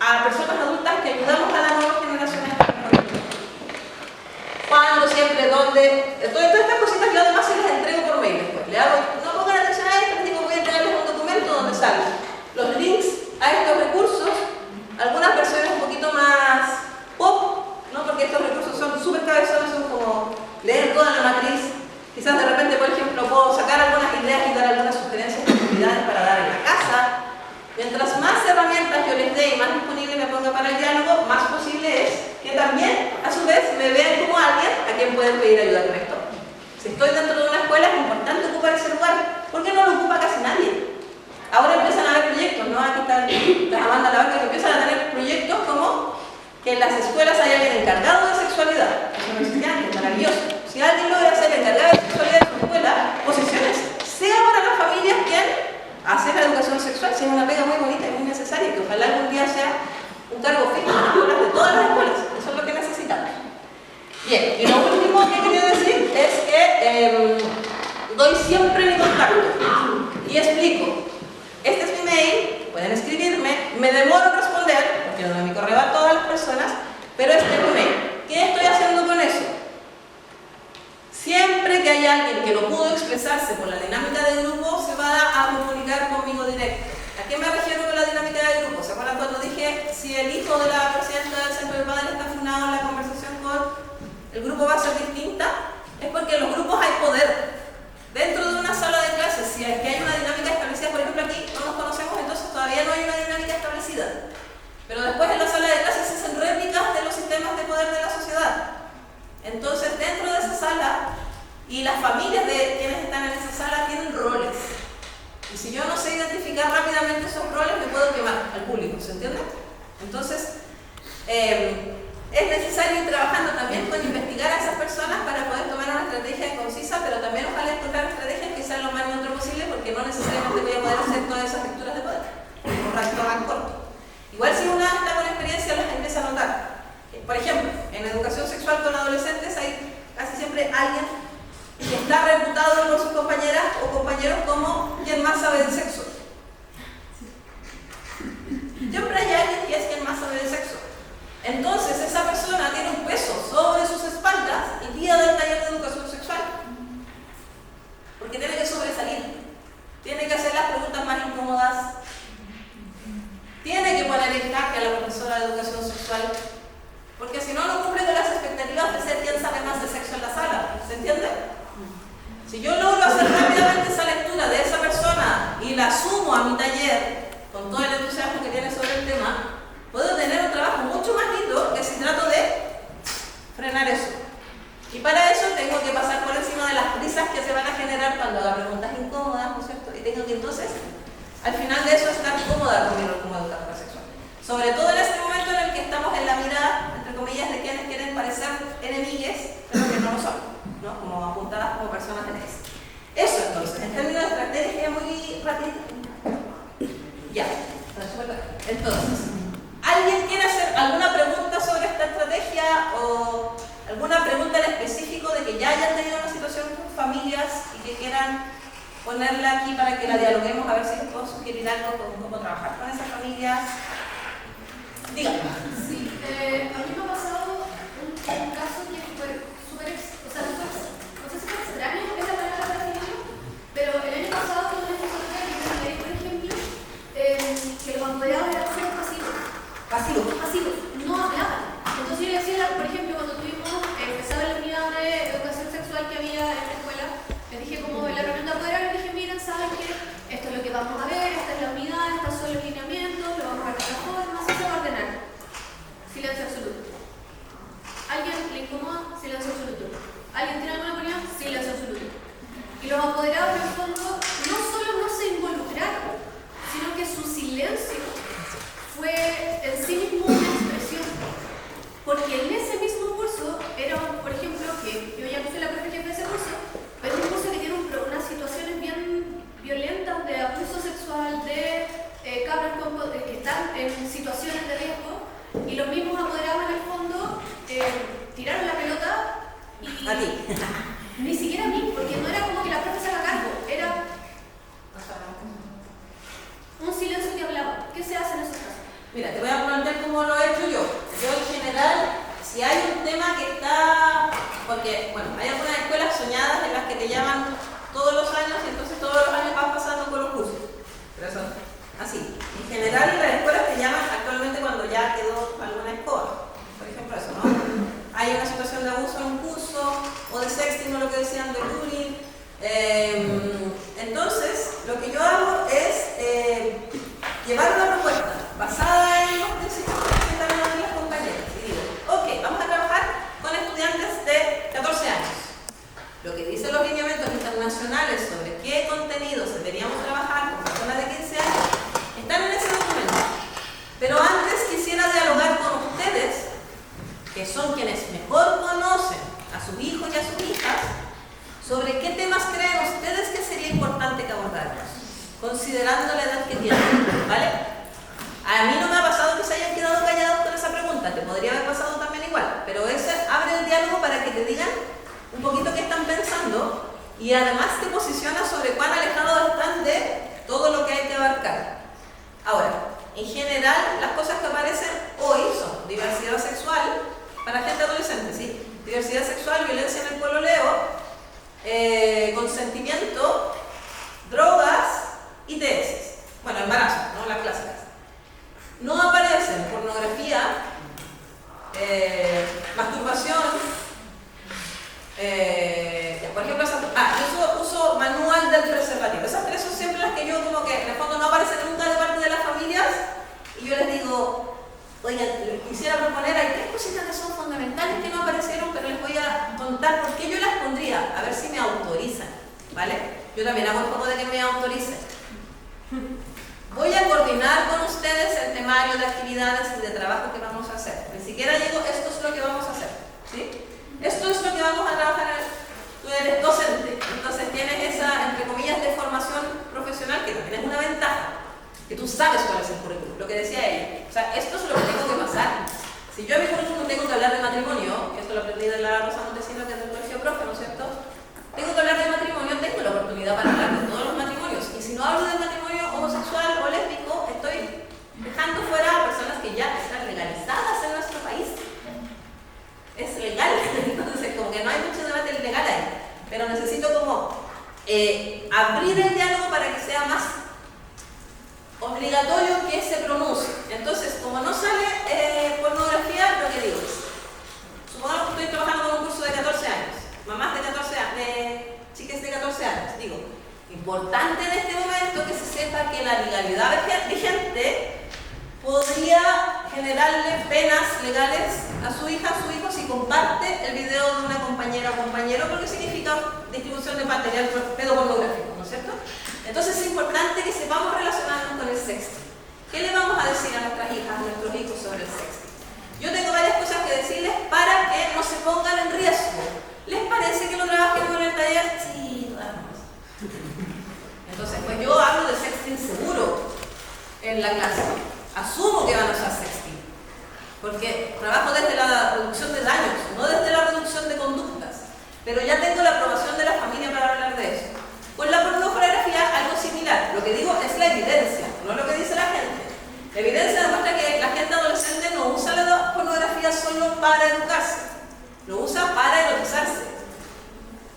a personas adultas que ayudamos a las nuevas generaciones? Cuando, siempre, dónde, todas estas cositas yo además se las entrego por mail después. Le hago, no pongan atención a esto, les digo, voy a entregarles un documento donde salen los links a estos recursos, algunas versiones un poquito más pop, ¿no? Porque estos recursos son súper cabezones, son como leer toda la matriz. Quizás de repente, por ejemplo, puedo sacar algunas ideas y dar algunas sugerencias de actividades para dar en la casa. Mientras más herramientas yo les dé y más disponible me ponga para el diálogo, más posible es que también, a su vez, me vean como alguien a quien pueden pedir ayuda con esto. Si estoy dentro de una escuela, es importante ocupar ese lugar, porque no lo ocupa casi nadie. Ahora empiezan a haber proyectos, ¿no? Aquí están las Amanda Lavarca, que empiezan a tener proyectos como que en las escuelas hay alguien encargado de sexualidad. Eso no existía antes, maravilloso. Si alguien logra ser encargado de sexualidad en su escuela, posiciones, sea para las familias quien hace la educación sexual, si es una pega muy bonita y muy necesaria, que ojalá algún día sea un cargo fijo en las escuelas de todas las escuelas. Eso es lo que necesitamos. Bien, y lo último que quería decir es que doy siempre mi contacto y explico. Este es mi mail, pueden escribirme, me demoro en responder, porque no doy mi correo a todas las personas, pero este es mi mail. ¿Qué estoy haciendo con eso? Siempre que hay alguien que no pudo expresarse por la dinámica de grupo, se va a comunicar conmigo directo. ¿A qué me refiero con la dinámica de grupo? ¿Se acuerdan cuando dije si el hijo de la presidenta del Centro de Padres está funado en la conversación con el grupo va a ser distinta? Es porque en los grupos hay poder. Dentro de una sala de clases, si es que hay una dinámica establecida, por ejemplo aquí no nos conocemos, entonces todavía no hay una dinámica establecida. Pero después en la sala de clases se hacen réplicas de los sistemas de poder de la sociedad. Entonces dentro de esa sala, y las familias de quienes están en esa sala tienen roles. Y si yo no sé identificar rápidamente esos roles, me puedo quemar al público, ¿se entiende? Entonces, es necesario ir trabajando también con investigar a esas personas para poder tomar una estrategia concisa, pero también ojalá encontrar estrategias que sean lo más neutro posible, porque no necesariamente voy a poder hacer todas esas lecturas de poder en un rato tan corto. Igual si una está con experiencia las empieza a notar. Por ejemplo, en educación sexual con adolescentes hay casi siempre alguien que está reputado por sus compañeras o compañeros como quien más sabe de sexo. Siempre hay alguien que es quien más sabe de sexo. Entonces esa persona tiene un peso sobre sus espaldas el día del taller de educación sexual. Porque tiene que sobresalir. Tiene que hacer las preguntas más incómodas. Tiene que poner en jaque a la profesora de educación sexual. Porque si no, no cumple con las expectativas de ser quien sabe más de sexo en la sala. ¿Se entiende? Si yo logro hacer rápidamente esa lectura de esa persona y la sumo a mi taller con todo el entusiasmo que tiene sobre el tema, puedo tener un trabajo mucho más lindo que si trato de frenar eso. Y para eso tengo que pasar por encima de las prisas que se van a generar cuando haga preguntas incómodas, ¿no es cierto? Y tengo que entonces, al final de eso, estar cómoda con mi rol como educadora sexual. Sobre todo en este momento en el que estamos en la mirada, entre comillas, de quienes quieren parecer enemigues, pero que no lo son, ¿no? Como apuntadas como personas enemigues. Eso entonces, en términos de estrategia muy rápido. Ya, entonces, ¿alguien quiere hacer alguna pregunta sobre esta estrategia o alguna pregunta en específico de que ya hayan tenido una situación con familias y que quieran ponerla aquí para que la dialoguemos a ver si les puedo sugerir algo con cómo trabajar con esas familias? Dígame. Sí, a mí me ha pasado un caso que fue súper, o sea, no sé si fue extraño, es la palabra para definirlo, pero el año pasado tuve una situación por ejemplo, que los apoderados eran súper pasivos. Pasivos, no hablaban. Entonces yo decía, por ejemplo, cuando empezaba la unidad de educación sexual que había en la escuela, les dije como en la reunión de apoderados, les dije, miren, saben que esto es lo que vamos a ver, esta es la unidad, estos son los lineamientos, lo vamos a ver de esta forma, así se va a ordenar. Silencio absoluto. ¿Alguien le incomoda? Silencio absoluto. ¿Alguien tiene alguna opinión? Silencio absoluto. Y los apoderados en el fondo no solo no se involucraron, sino que su silencio fue en sí mismo una expresión. Porque en ese mismo curso era, por ejemplo, que yo ya no soy la profe jefe de ese curso, pero es un curso que tiene unas situaciones bien violentas de abuso sexual, de cabras que están en situaciones de riesgo, y los mismos apoderados en el fondo tiraron la pelota y... A ti. Ni siquiera a mí, porque no era como que la profe se haga cargo, era un silencio que hablaba. ¿Qué se hace en esos casos? Mira, te voy a plantear cómo lo he hecho yo. Yo en general, si hay un tema que está... Porque, bueno, hay algunas escuelas soñadas en las que te llaman todos los años y entonces todos los años vas pasando por los cursos. Pero eso, así. En general, las escuelas te llaman actualmente cuando ya quedó alguna escoba. Por ejemplo, eso, ¿no? Hay una situación de abuso en un curso, o de sexting, o lo que decían de bullying. Entonces, lo que yo hago es llevar una propuesta basada en los principios que presentan las compañeras. Y digo, ok, vamos a trabajar con estudiantes de 14 años. Lo que dicen los lineamientos internacionales sobre qué contenidos deberíamos trabajar con personas de 15 años están en ese documento. Pero antes quisiera dialogar con ustedes, que son quienes mejor conocen a sus hijos y a sus hijas, sobre qué temas creen ustedes que sería importante que abordáramos, considerando la edad que tienen, ¿vale? A mí no me ha pasado que se hayan quedado callados con esa pregunta, te podría haber pasado también igual, pero ese abre el diálogo para que te digan un poquito qué están pensando y además te posiciona sobre cuán alejados están de todo lo que hay que abarcar. Ahora, en general, las cosas que aparecen hoy son diversidad sexual, para gente adolescente, ¿sí? Diversidad sexual, violencia en el pololeo, consentimiento, drogas y TS. Bueno, embarazo, ¿no? Las clásicas. No aparecen pornografía, masturbación, por ejemplo, yo uso manual del preservativo. Esas tres son siempre las que yo como que en el fondo no aparecen nunca de parte de las familias y yo les digo, oigan, les quisiera proponer, hay tres cositas que son fundamentales que no aparecieron, pero les voy a contar por qué yo las pondría, a ver si me autorizan, ¿vale? Yo también hago un poco de que me autoricen. Voy a coordinar con ustedes el temario de actividades y de trabajo que vamos a hacer. Así que siquiera digo, esto es lo que vamos a hacer, ¿sí? Esto es lo que vamos a trabajar. Tú eres docente, entonces tienes esa, entre comillas, de formación profesional, que también es una ventaja, que tú sabes cuál es el currículum, lo que decía ella. O sea, esto es lo que tengo que pasar. Si yo en mi currículum tengo que hablar de matrimonio, que esto lo aprendí de la Rosa Montesino, que es del colegio profe, ¿no es cierto? Tengo que hablar de matrimonio, tengo la oportunidad para hablar de todos los matrimonios. Y si no hablo del matrimonio homosexual o lésbico, estoy dejando fuera a personas que ya están legalizadas en nuestro país. Es legal, entonces como que no hay mucho debate legal ahí, pero necesito como abrir el diálogo para que sea más obligatorio que se pronuncie. Entonces, como no sale pornografía, lo que digo es, supongamos que estoy trabajando con un curso de 14 años, mamás de 14 años, de chicas de 14 años, digo, importante en este momento que se sepa que la legalidad vigente podría generarle penas legales a su hija, a su hijo, si comparte el video de una compañera o compañero, porque significa distribución de material pedopornográfico, ¿no es cierto? Entonces es importante que sepamos relacionarnos con el sexting. ¿Qué le vamos a decir a nuestras hijas, a nuestros hijos sobre el sexting? Yo tengo varias cosas que decirles para que no se pongan en riesgo. ¿Les parece que lo trabajemos en el taller? Sí, vamos. Entonces, pues yo hablo de sexting seguro en la clase. Asumo que van a usar sexting, porque trabajo desde la reducción de daños, no desde la reducción de conductas, pero ya tengo la aprobación de la familia para hablar de eso. Con la pornografía algo similar, lo que digo es la evidencia, no lo que dice la gente. La evidencia demuestra que la gente adolescente no usa la pornografía solo para educarse, lo usa para erotizarse,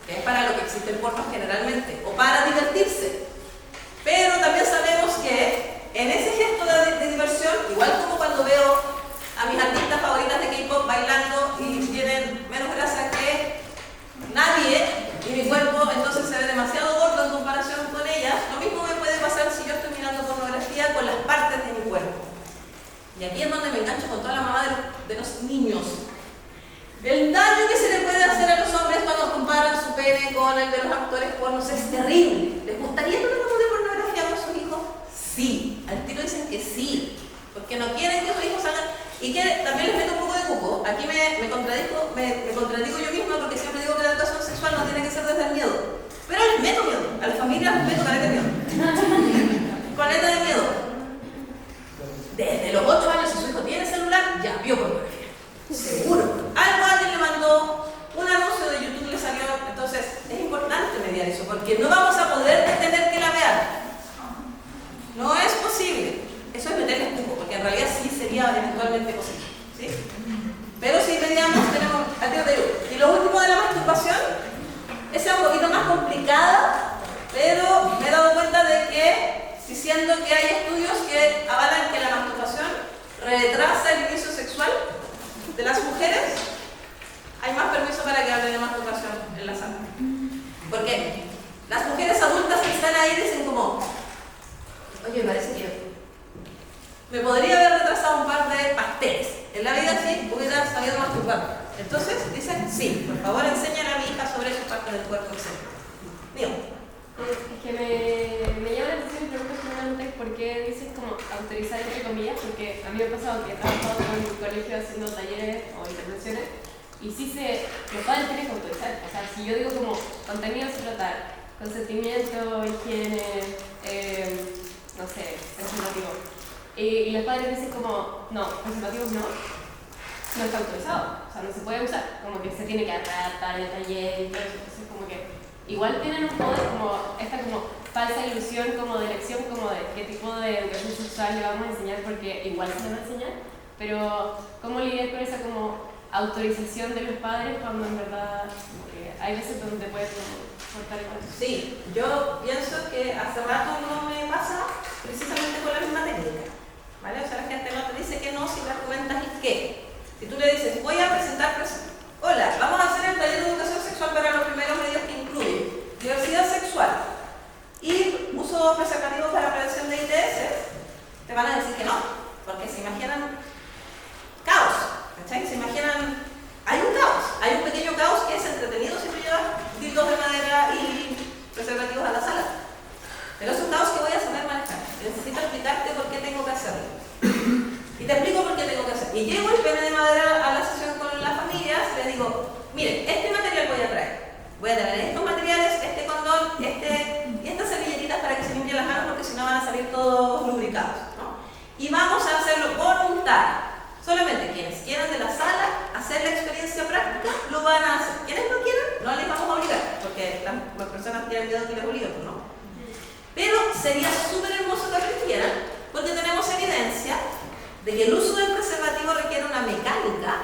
que es para lo que existe el porno generalmente, o para divertirse. Pero también sabemos que en ese gesto de diversión, igual como cuando veo a mis artistas favoritas de K-pop bailando y tienen menos grasa que nadie, y mi cuerpo entonces se ve demasiado gordo en comparación con ellas, lo mismo me puede pasar si yo estoy mirando pornografía con las partes de mi cuerpo. Y aquí es donde me engancho con toda la mamá de los niños. El daño que se le puede hacer a los hombres cuando comparan su pene con el de los actores pornos es terrible. ¿Les gustaría que hablemos de pornografía con sus hijos? Sí, al tiro dicen que sí, porque no quieren que sus hijos hagan, y que también les meto un poco de cuco. Aquí me contradigo yo misma, porque siempre digo que la educación sexual no tiene que ser desde el miedo, pero les meto miedo, a las familias les meto caleta de miedo. Caleta de miedo. Desde los 8 años, si su hijo tiene celular, ya vio pornografía, seguro. Alguien le mandó un anuncio de YouTube, le salió. Entonces es importante mediar eso, porque no vamos a poder detener que la vean. No es posible. Eso es meterles cupo, porque en realidad sí sería eventualmente posible, ¿sí? Pero si mediamos, tenemos al tiro de luz. Y lo último de la masturbación, esa es un poquito más complicada, pero me he dado cuenta de que, diciendo que hay estudios que avalan que la masturbación retrasa el inicio sexual de las mujeres, hay más permiso para que hablen de masturbación en la sala. Porque las mujeres adultas que están ahí dicen como, oye, parece que me podría haber retrasado un par de pasteles. En la vida sí hubiera sabido masturbar. Entonces dicen, sí, por favor enseñan a mi hija sobre sus partes del cuerpo, etc. Mío. Es que me llama la atención y pregunto generalmente por qué dices como autorizar entre comillas, porque a mí me ha pasado que he trabajado con un colegio haciendo talleres o intervenciones y sí los padres tienen que autorizar. O sea, si yo digo como contenido sin tratar, consentimiento, higiene, no sé, preservativo, y los padres dicen como, no, preservativos no está autorizado, o sea, no se puede usar, como que se tiene que tratar el taller y todo eso. Entonces como que igual tienen un poder como esta como falsa ilusión como de elección, como de qué tipo de educación sexual le vamos a enseñar, porque igual se le va a enseñar, pero cómo lidiar con esa como autorización de los padres cuando en verdad como que hay veces donde puede como cortar el paso. Sí, yo pienso que hace rato no me pasa precisamente con la misma técnica, ¿vale? O sea, la gente no te dice que no si le argumentas y qué. Si tú le dices, voy a presentar, hola, vamos a hacer el taller de educación sexual para los primeros medios que incluye diversidad sexual y uso preservativos para prevención de ITS, te van a decir que no, porque se imaginan caos, ¿cachai? Se imaginan, hay un caos, hay un pequeño caos que es entretenido si tú llevas dildos de madera y preservativos a la sala, pero es un caos que voy a saber manejar. Necesito explicarte por qué tengo que hacerlo. Y te explico por qué tengo que hacerlo. Y llevo el pene de madera le digo, mire, este material voy a traer. Voy a traer estos materiales, este condón, y estas servilletitas para que se limpien las manos porque si no van a salir todos lubricados, ¿no? Y vamos a hacerlo voluntario. Solamente quienes quieran de la sala hacer la experiencia práctica lo van a hacer. Quienes no quieran, no les vamos a obligar, porque las personas tienen miedo que les obliguen, ¿no? Pero sería súper hermoso que aprendieran, porque tenemos evidencia de que el uso del preservativo requiere una mecánica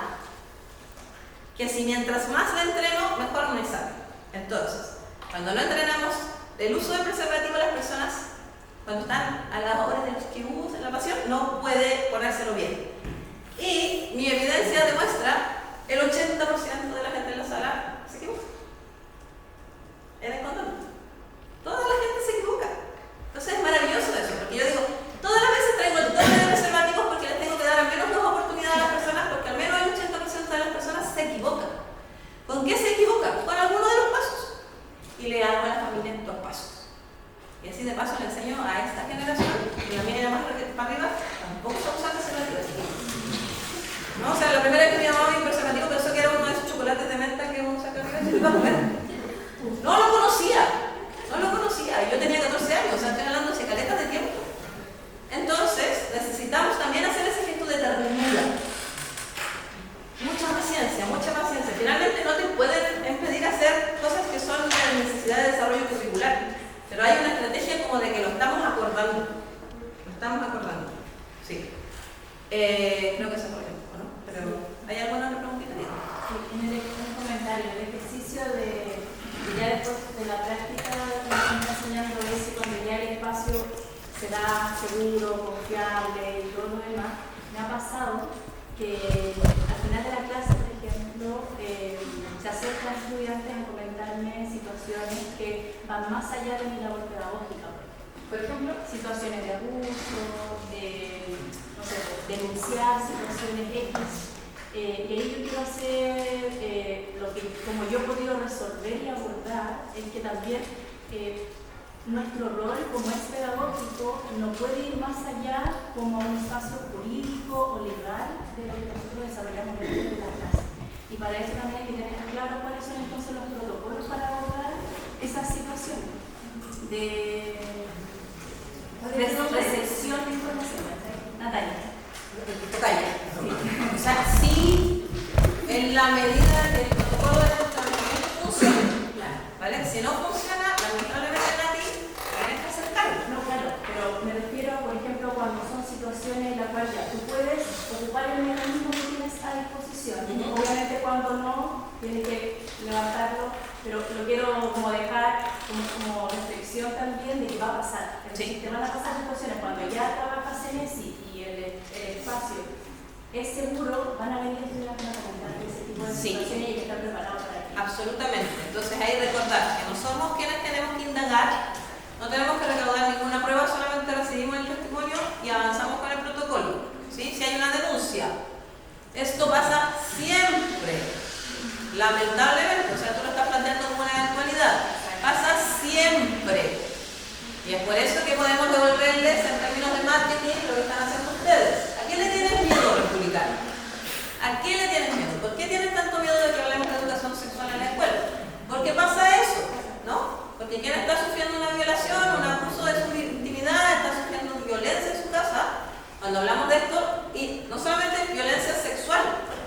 que si mientras más la entreno, mejor me sale. Entonces, cuando no entrenamos el uso del preservativo, las personas, cuando están a las horas de los quibus en la pasión, no puede ponérselo bien. Y mi evidencia demuestra el 80% de la gente en la sala se equivoca. En el condón. Toda la gente se equivoca. Entonces es maravilloso eso, porque yo digo, todas las veces traigo el doble de preservativos porque les tengo que dar al menos 2 oportunidades a las personas, porque al menos el 80% de las personas se equivocan. ¿Con qué se equivocan? Con alguno de los pasos. Y le hago a la familia 2 pasos. Y así de paso le enseño a esta generación, que la mía era más para arriba, tampoco se usa preservativos. ¿No? O sea, la primera vez que mi mamá vio un preservativo pensó que era uno de esos chocolates de menta que uno saca arriba y se lo iba a comer. No lo conocía. Y yo tenía 14 años, o sea, estoy hablando de caletas de tiempo. Entonces, necesitamos también hacer ese gesto de ternura. Mucha paciencia. Finalmente no te pueden impedir hacer cosas que son de necesidad de desarrollo curricular. Pero hay una estrategia como de que lo estamos acordando. Sí. Creo que eso fue tiempo, ¿no? Pero, ¿hay alguna otra preguntita? En el comentario, el ejercicio de ya después de la práctica que nos está enseñando es si cuando ya el espacio será seguro, confiable y todo lo demás, me ha pasado que al final de la clase, por ejemplo, se acercan estudiantes a comentarme situaciones que van más allá de mi labor pedagógica. Por ejemplo, situaciones de abuso, de, no sé, denunciar situaciones X. Y ahí yo quiero hacer lo que, como yo he podido resolver y abordar, es que también nuestro rol como es pedagógico no puede ir más allá como un espacio jurídico o legal de lo que nosotros desarrollamos dentro de la clase. Y para eso también hay que tener claro cuáles son entonces los protocolos para abordar esas situaciones de recepción de información. Natalia. O sea, sí, en la medida que el protocolo de funcionamiento funcione, ¿vale? Si no funciona, lamentablemente a ti tienes que acercarlo. No, claro, pero me refiero, por ejemplo, cuando son situaciones en las cuales ya tú puedes ocupar el mecanismo que tienes a disposición. Obviamente cuando no, tienes que levantarlo, pero lo quiero como dejar como reflexión también de que va a pasar. Pero si te van a pasar situaciones cuando ya trabajas en ESI y el espacio es seguro, van a venir estudiantes a comentar ese tipo de situaciones y hay que estar preparados para ello. Absolutamente. Entonces hay que recordar que no somos quienes tenemos que indagar, no tenemos que recaudar ninguna prueba, solamente recibimos el testimonio y avanzamos con el protocolo. ¿Sí? Si hay una denuncia, esto pasa siempre, lamentablemente, o sea, tú lo estás planteando como una eventualidad, pasa siempre. Y es por eso que podemos devolverles en términos de marketing lo que están haciendo ustedes. ¿A quién le tienen miedo, republicano? ¿A quién le tienen miedo? ¿Por qué tienen tanto miedo de que hablemos de educación sexual en la escuela? Porque pasa eso, ¿no? Porque quien está sufriendo una violación, un abuso de su intimidad, está sufriendo violencia en su casa, cuando hablamos de esto, y no solamente violencia sexual,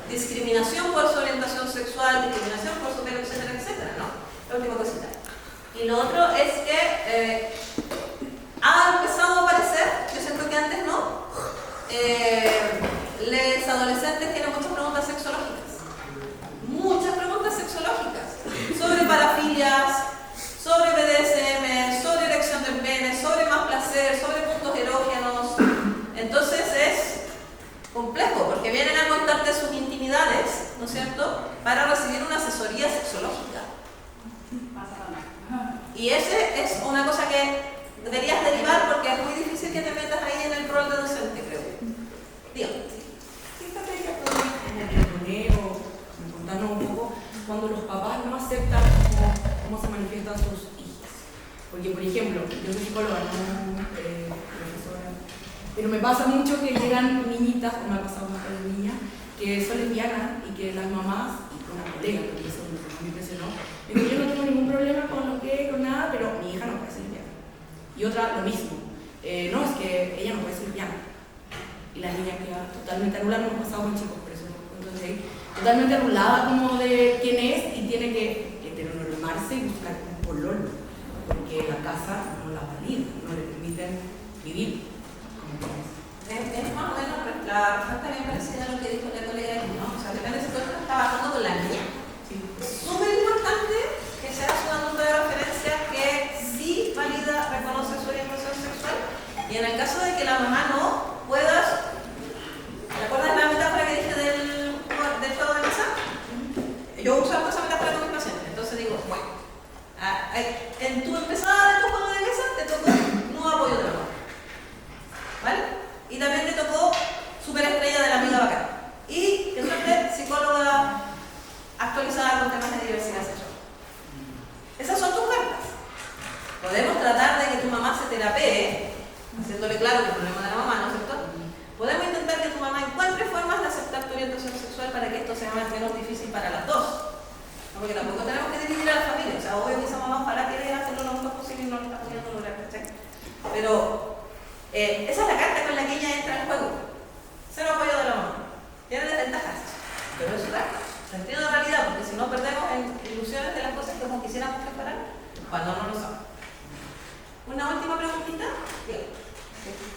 discriminación por su orientación sexual, discriminación por su género, etcétera, etcétera, ¿no? La última cosita. Y lo otro es que ha empezado a aparecer, yo siento que antes no, los adolescentes tienen muchas preguntas sexológicas, sobre parafilias, sobre BDSM, sobre erección del pene, sobre más placer, sobre puntos erógenos. Entonces es complejo, porque vienen a contarte sus intimidades, ¿no es cierto?, para recibir una asesoría sexológica. Y ese es una cosa que deberías derivar porque es muy difícil que te metas ahí en el rol de docente, creo. Dígame. ¿Qué estrategia pueden proponer o contarnos un poco cuando los papás no aceptan cómo se manifiestan sus hijos? Porque, por ejemplo, yo soy psicóloga, no profesora, pero me pasa mucho que llegan niñitas, o me ha pasado más de niñas, que son lesbianas y que las mamás, y una colega que hizo, me impresionó, me dijo, yo no tengo ningún problema con nada, pero mi hija no puede ser lesbiana. Y otra, lo mismo, no, es que ella no puede ser lesbiana. Y la niña queda totalmente anulada, no hemos pasado con chicos, por eso entonces totalmente anulada como de quién es y tiene que heteronormarse y buscar un pololo, porque la casa no la valida, no le permiten vivir como quieres. Es más o menos la respuesta bien parecida a lo que dijo la colega, ¿no? O sea, depende si tú estás trabajando con la niña. Sí. Es súper importante que seas un adulto de referencia que sí valida, reconoce su orientación sexual, y en el caso de que la mamá no, puedas. ¿Te acuerdas la metáfora que dije del juego de mesa? Yo uso esa metáfora con mis pacientes. Entonces digo, bueno, en tu empezada de tu juego de mesa te tocó no apoyo de la mamá, ¿vale? Y también te tocó superestrella de la amiga bacana. Y que suerte psicóloga actualizada con temas de diversidad sexual. Esas son tus cartas. Podemos tratar de que tu mamá se terapee, haciéndole claro que el problema de la mamá, ¿no es cierto? Podemos intentar que tu mamá encuentre formas de aceptar tu orientación sexual para que esto sea más o menos difícil para las dos. ¿No? Porque tampoco tenemos que dividir a la familia. O sea, obvio que esa mamá ojalá quiere hacerlo lo mejor posible y no lo está pudiendo lograr, ¿cachai? Pero esa es la carta con la que ella entra al juego. Cero apoyo de la mamá. Tiene desventajas, pero es su carta. Sentido de realidad, porque si no perdemos en ilusiones de las cosas que como quisiéramos preparar cuando no lo son. Una última preguntita. Bien.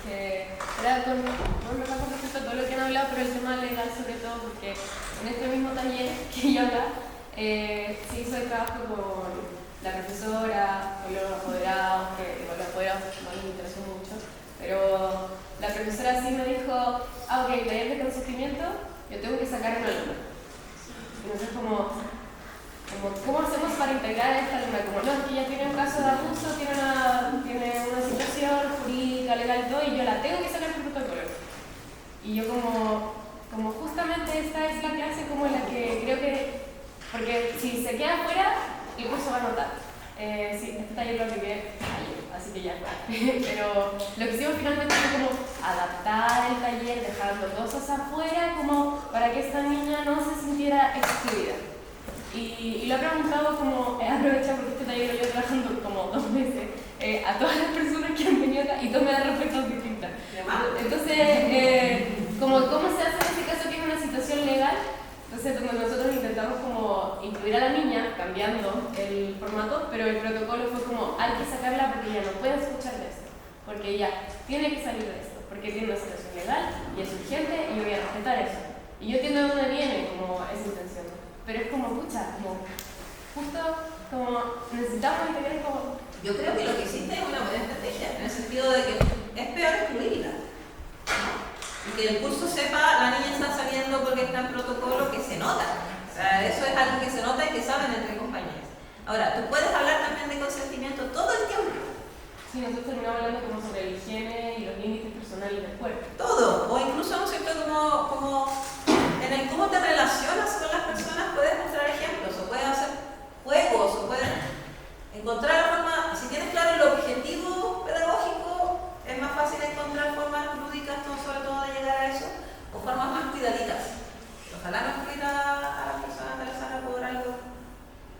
Era con respecto a todo lo que han hablado, pero el tema legal sobre todo, porque en este mismo taller que yo habla, se hizo el trabajo con la profesora, con los apoderados, que igual los apoderados no les interesó mucho, pero la profesora sí me dijo, ok, taller de consentimiento, yo tengo que sacar una alumna. Entonces ¿cómo hacemos para integrar a esta alumna? Como no, es que ella tiene un caso de abuso, tiene una situación jurídica, legal y todo, y yo la tengo que sacar por protocolo. Y yo como justamente esta es la clase como la que creo que, porque si se queda afuera, el curso va a notar. Sí, este taller lo apliqué ayer, así que ya fue. Pero lo que hicimos finalmente fue como adaptar el taller, dejando cosas afuera como para que esta niña no se sintiera excluida. Y lo he preguntado como, he aprovechado porque este taller lo llevo trabajando como 2 meses, a todas las personas que han venido acá y todas me dan respuestas distintas. Entonces, ¿cómo se hace en este caso que es una situación legal? Entonces, nosotros intentamos como incluir a la niña, cambiando el formato, pero el protocolo fue como, hay que sacarla porque ella no puede escuchar de esto, porque ella tiene que salir de esto, porque tiene una situación legal y es urgente y yo voy a respetar eso. Y yo entiendo de dónde viene como esa intención, pero es como, pucha, como, justo como necesitamos integrar como... Yo creo que lo que hiciste es una buena estrategia, en el sentido de que es peor excluirla. Y que el curso sepa, la niña está saliendo porque está en protocolo, que se nota. O sea, eso es algo que se nota y que saben entre compañeros. Ahora, tú puedes hablar también de consentimiento todo el tiempo. Sí, nosotros terminamos hablando como sobre la higiene y los límites personales del cuerpo. Todo, o incluso, ¿no es cierto?, como en el cómo te relacionas con las personas, puedes mostrar ejemplos, o puedes hacer juegos, o puedes encontrar la forma, si tienes claro el objetivo pedagógico, es más fácil encontrar formas lúdicas, sobre todo de llegar a eso, o formas más cuidaditas. Ojalá no excluir a las personas de la sala por algo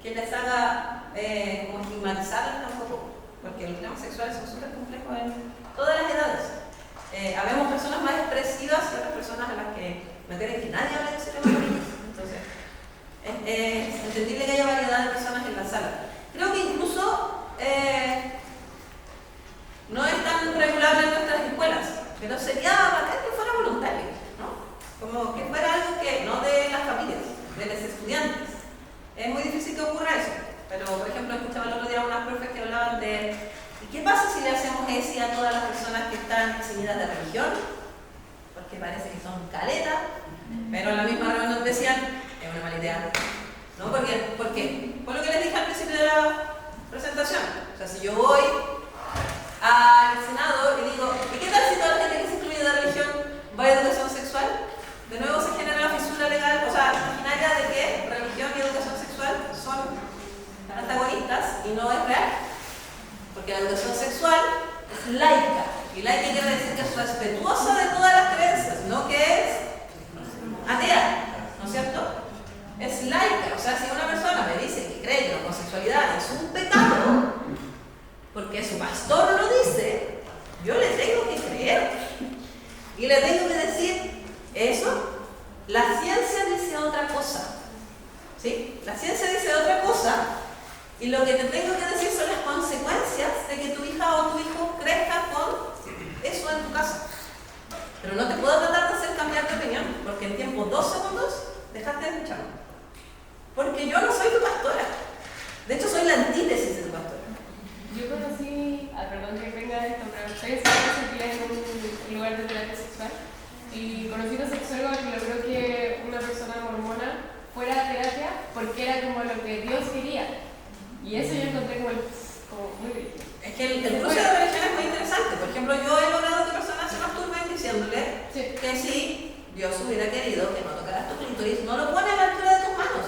que les haga como estigmatizarlas tampoco, porque los temas sexuales son súper complejos en todas las edades. Habemos personas más expresivas y otras personas a las que no quieren que nadie hable de ese tema con ellos. Entonces, es entendible que haya variedad de personas en la sala. Creo que incluso no es tan regulable en nuestras escuelas, pero sería bacán que fuera voluntario, ¿no? Como que fuera algo que no de las familias, de los estudiantes. Es muy difícil que ocurra eso, pero por ejemplo escuchaba el otro día a unas profes que hablaban de ¿y qué pasa si le hacemos ESI a todas las personas que están eximidas de religión? Porque parece que son caletas, pero en la misma reunión nos decían es una mala idea, ¿no? ¿Por qué? Por lo que les dije al principio de la presentación. O sea, si yo voy al Senado y digo ¿y qué tal si toda la gente que se excluye de religión va a educación sexual? De nuevo se genera la fisura legal, o sea, imaginaria de que religión y educación sexual son antagonistas y no es real. Porque la educación sexual es laica, y laica quiere decir que es respetuosa de todas las creencias, no que es atea, ¿no es cierto? Es laica, pastor lo dice, yo le tengo que creer. Y le tengo que decir, eso, la ciencia dice otra cosa. ¿Sí? La ciencia dice otra cosa. Y lo que te tengo que decir son las consecuencias de que tu hija o tu hijo crezca con eso en tu casa. Pero no te puedo tratar de hacer cambiar de opinión, porque en tiempo 2 segundos dejaste de escucharme. Porque yo no soy tu pastora. De hecho, soy la antítesis de tu pastora. Yo conocí, perdón que venga esto, pero estoy en un lugar de terapia sexual y conocí una sexóloga que logró que una persona mormona fuera a terapia porque era como lo que Dios quería. Y eso yo encontré como muy bien. Es que el cruce de religión es muy interesante. Por ejemplo, yo he logrado que personas se masturben diciéndole que si Dios hubiera querido que no tocaras tu clítoris, no lo pone a la altura de tus manos.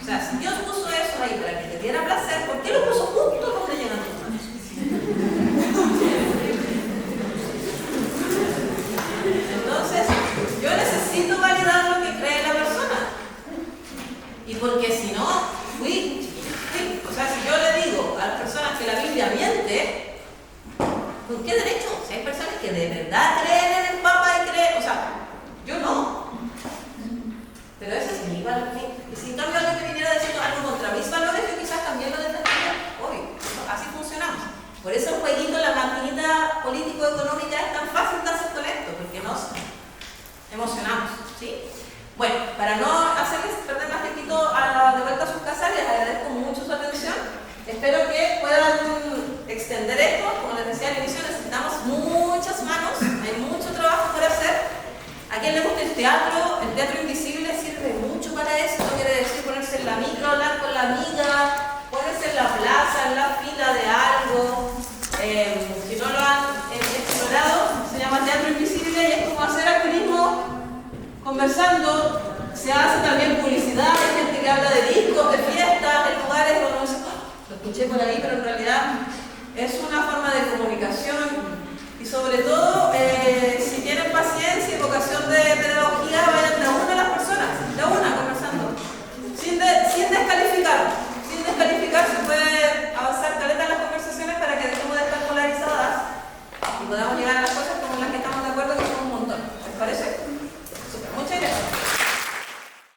O sea, si Dios puso eso ahí para que te diera placer, ¿por qué lo puso justo donde llegan tus manos? Entonces, yo necesito validar lo que cree la persona. Y porque si no, o sea, si yo le digo a las personas que la Biblia miente, ¿con qué derecho? Si hay personas que de verdad creen en el Papa y creen, o sea, yo no. Pero ese es mi valor. Y si en cambio alguien me viniera diciendo algo contra mis valores, yo quizás también lo defendería. Obvio, así funcionamos. Por eso el jueguito, la maquinita político-económica es tan fácil de hacer con esto, porque nos emocionamos, ¿sí? Bueno, para no hacerles perder más tiempo de vuelta a sus casas, les agradezco mucho su atención. Espero que puedan extender esto. Como les decía al inicio, necesitamos muchas manos, hay mucho trabajo por hacer. ¿A quién le gusta el teatro? El teatro invisible sirve mucho para eso. No quiere decir ponerse en la micro, hablar con la amiga, ponerse en la plaza, en la fila de algo. Si no lo han explorado, se llama teatro invisible y es como hacer activismo conversando. Se hace también publicidad, hay gente que habla de discos, de fiestas, en lugares donde uno dice, lo escuché por ahí, pero en realidad es una forma de comunicación. Y sobre todo, si tienen paciencia y vocación de pedagogía, vayan de una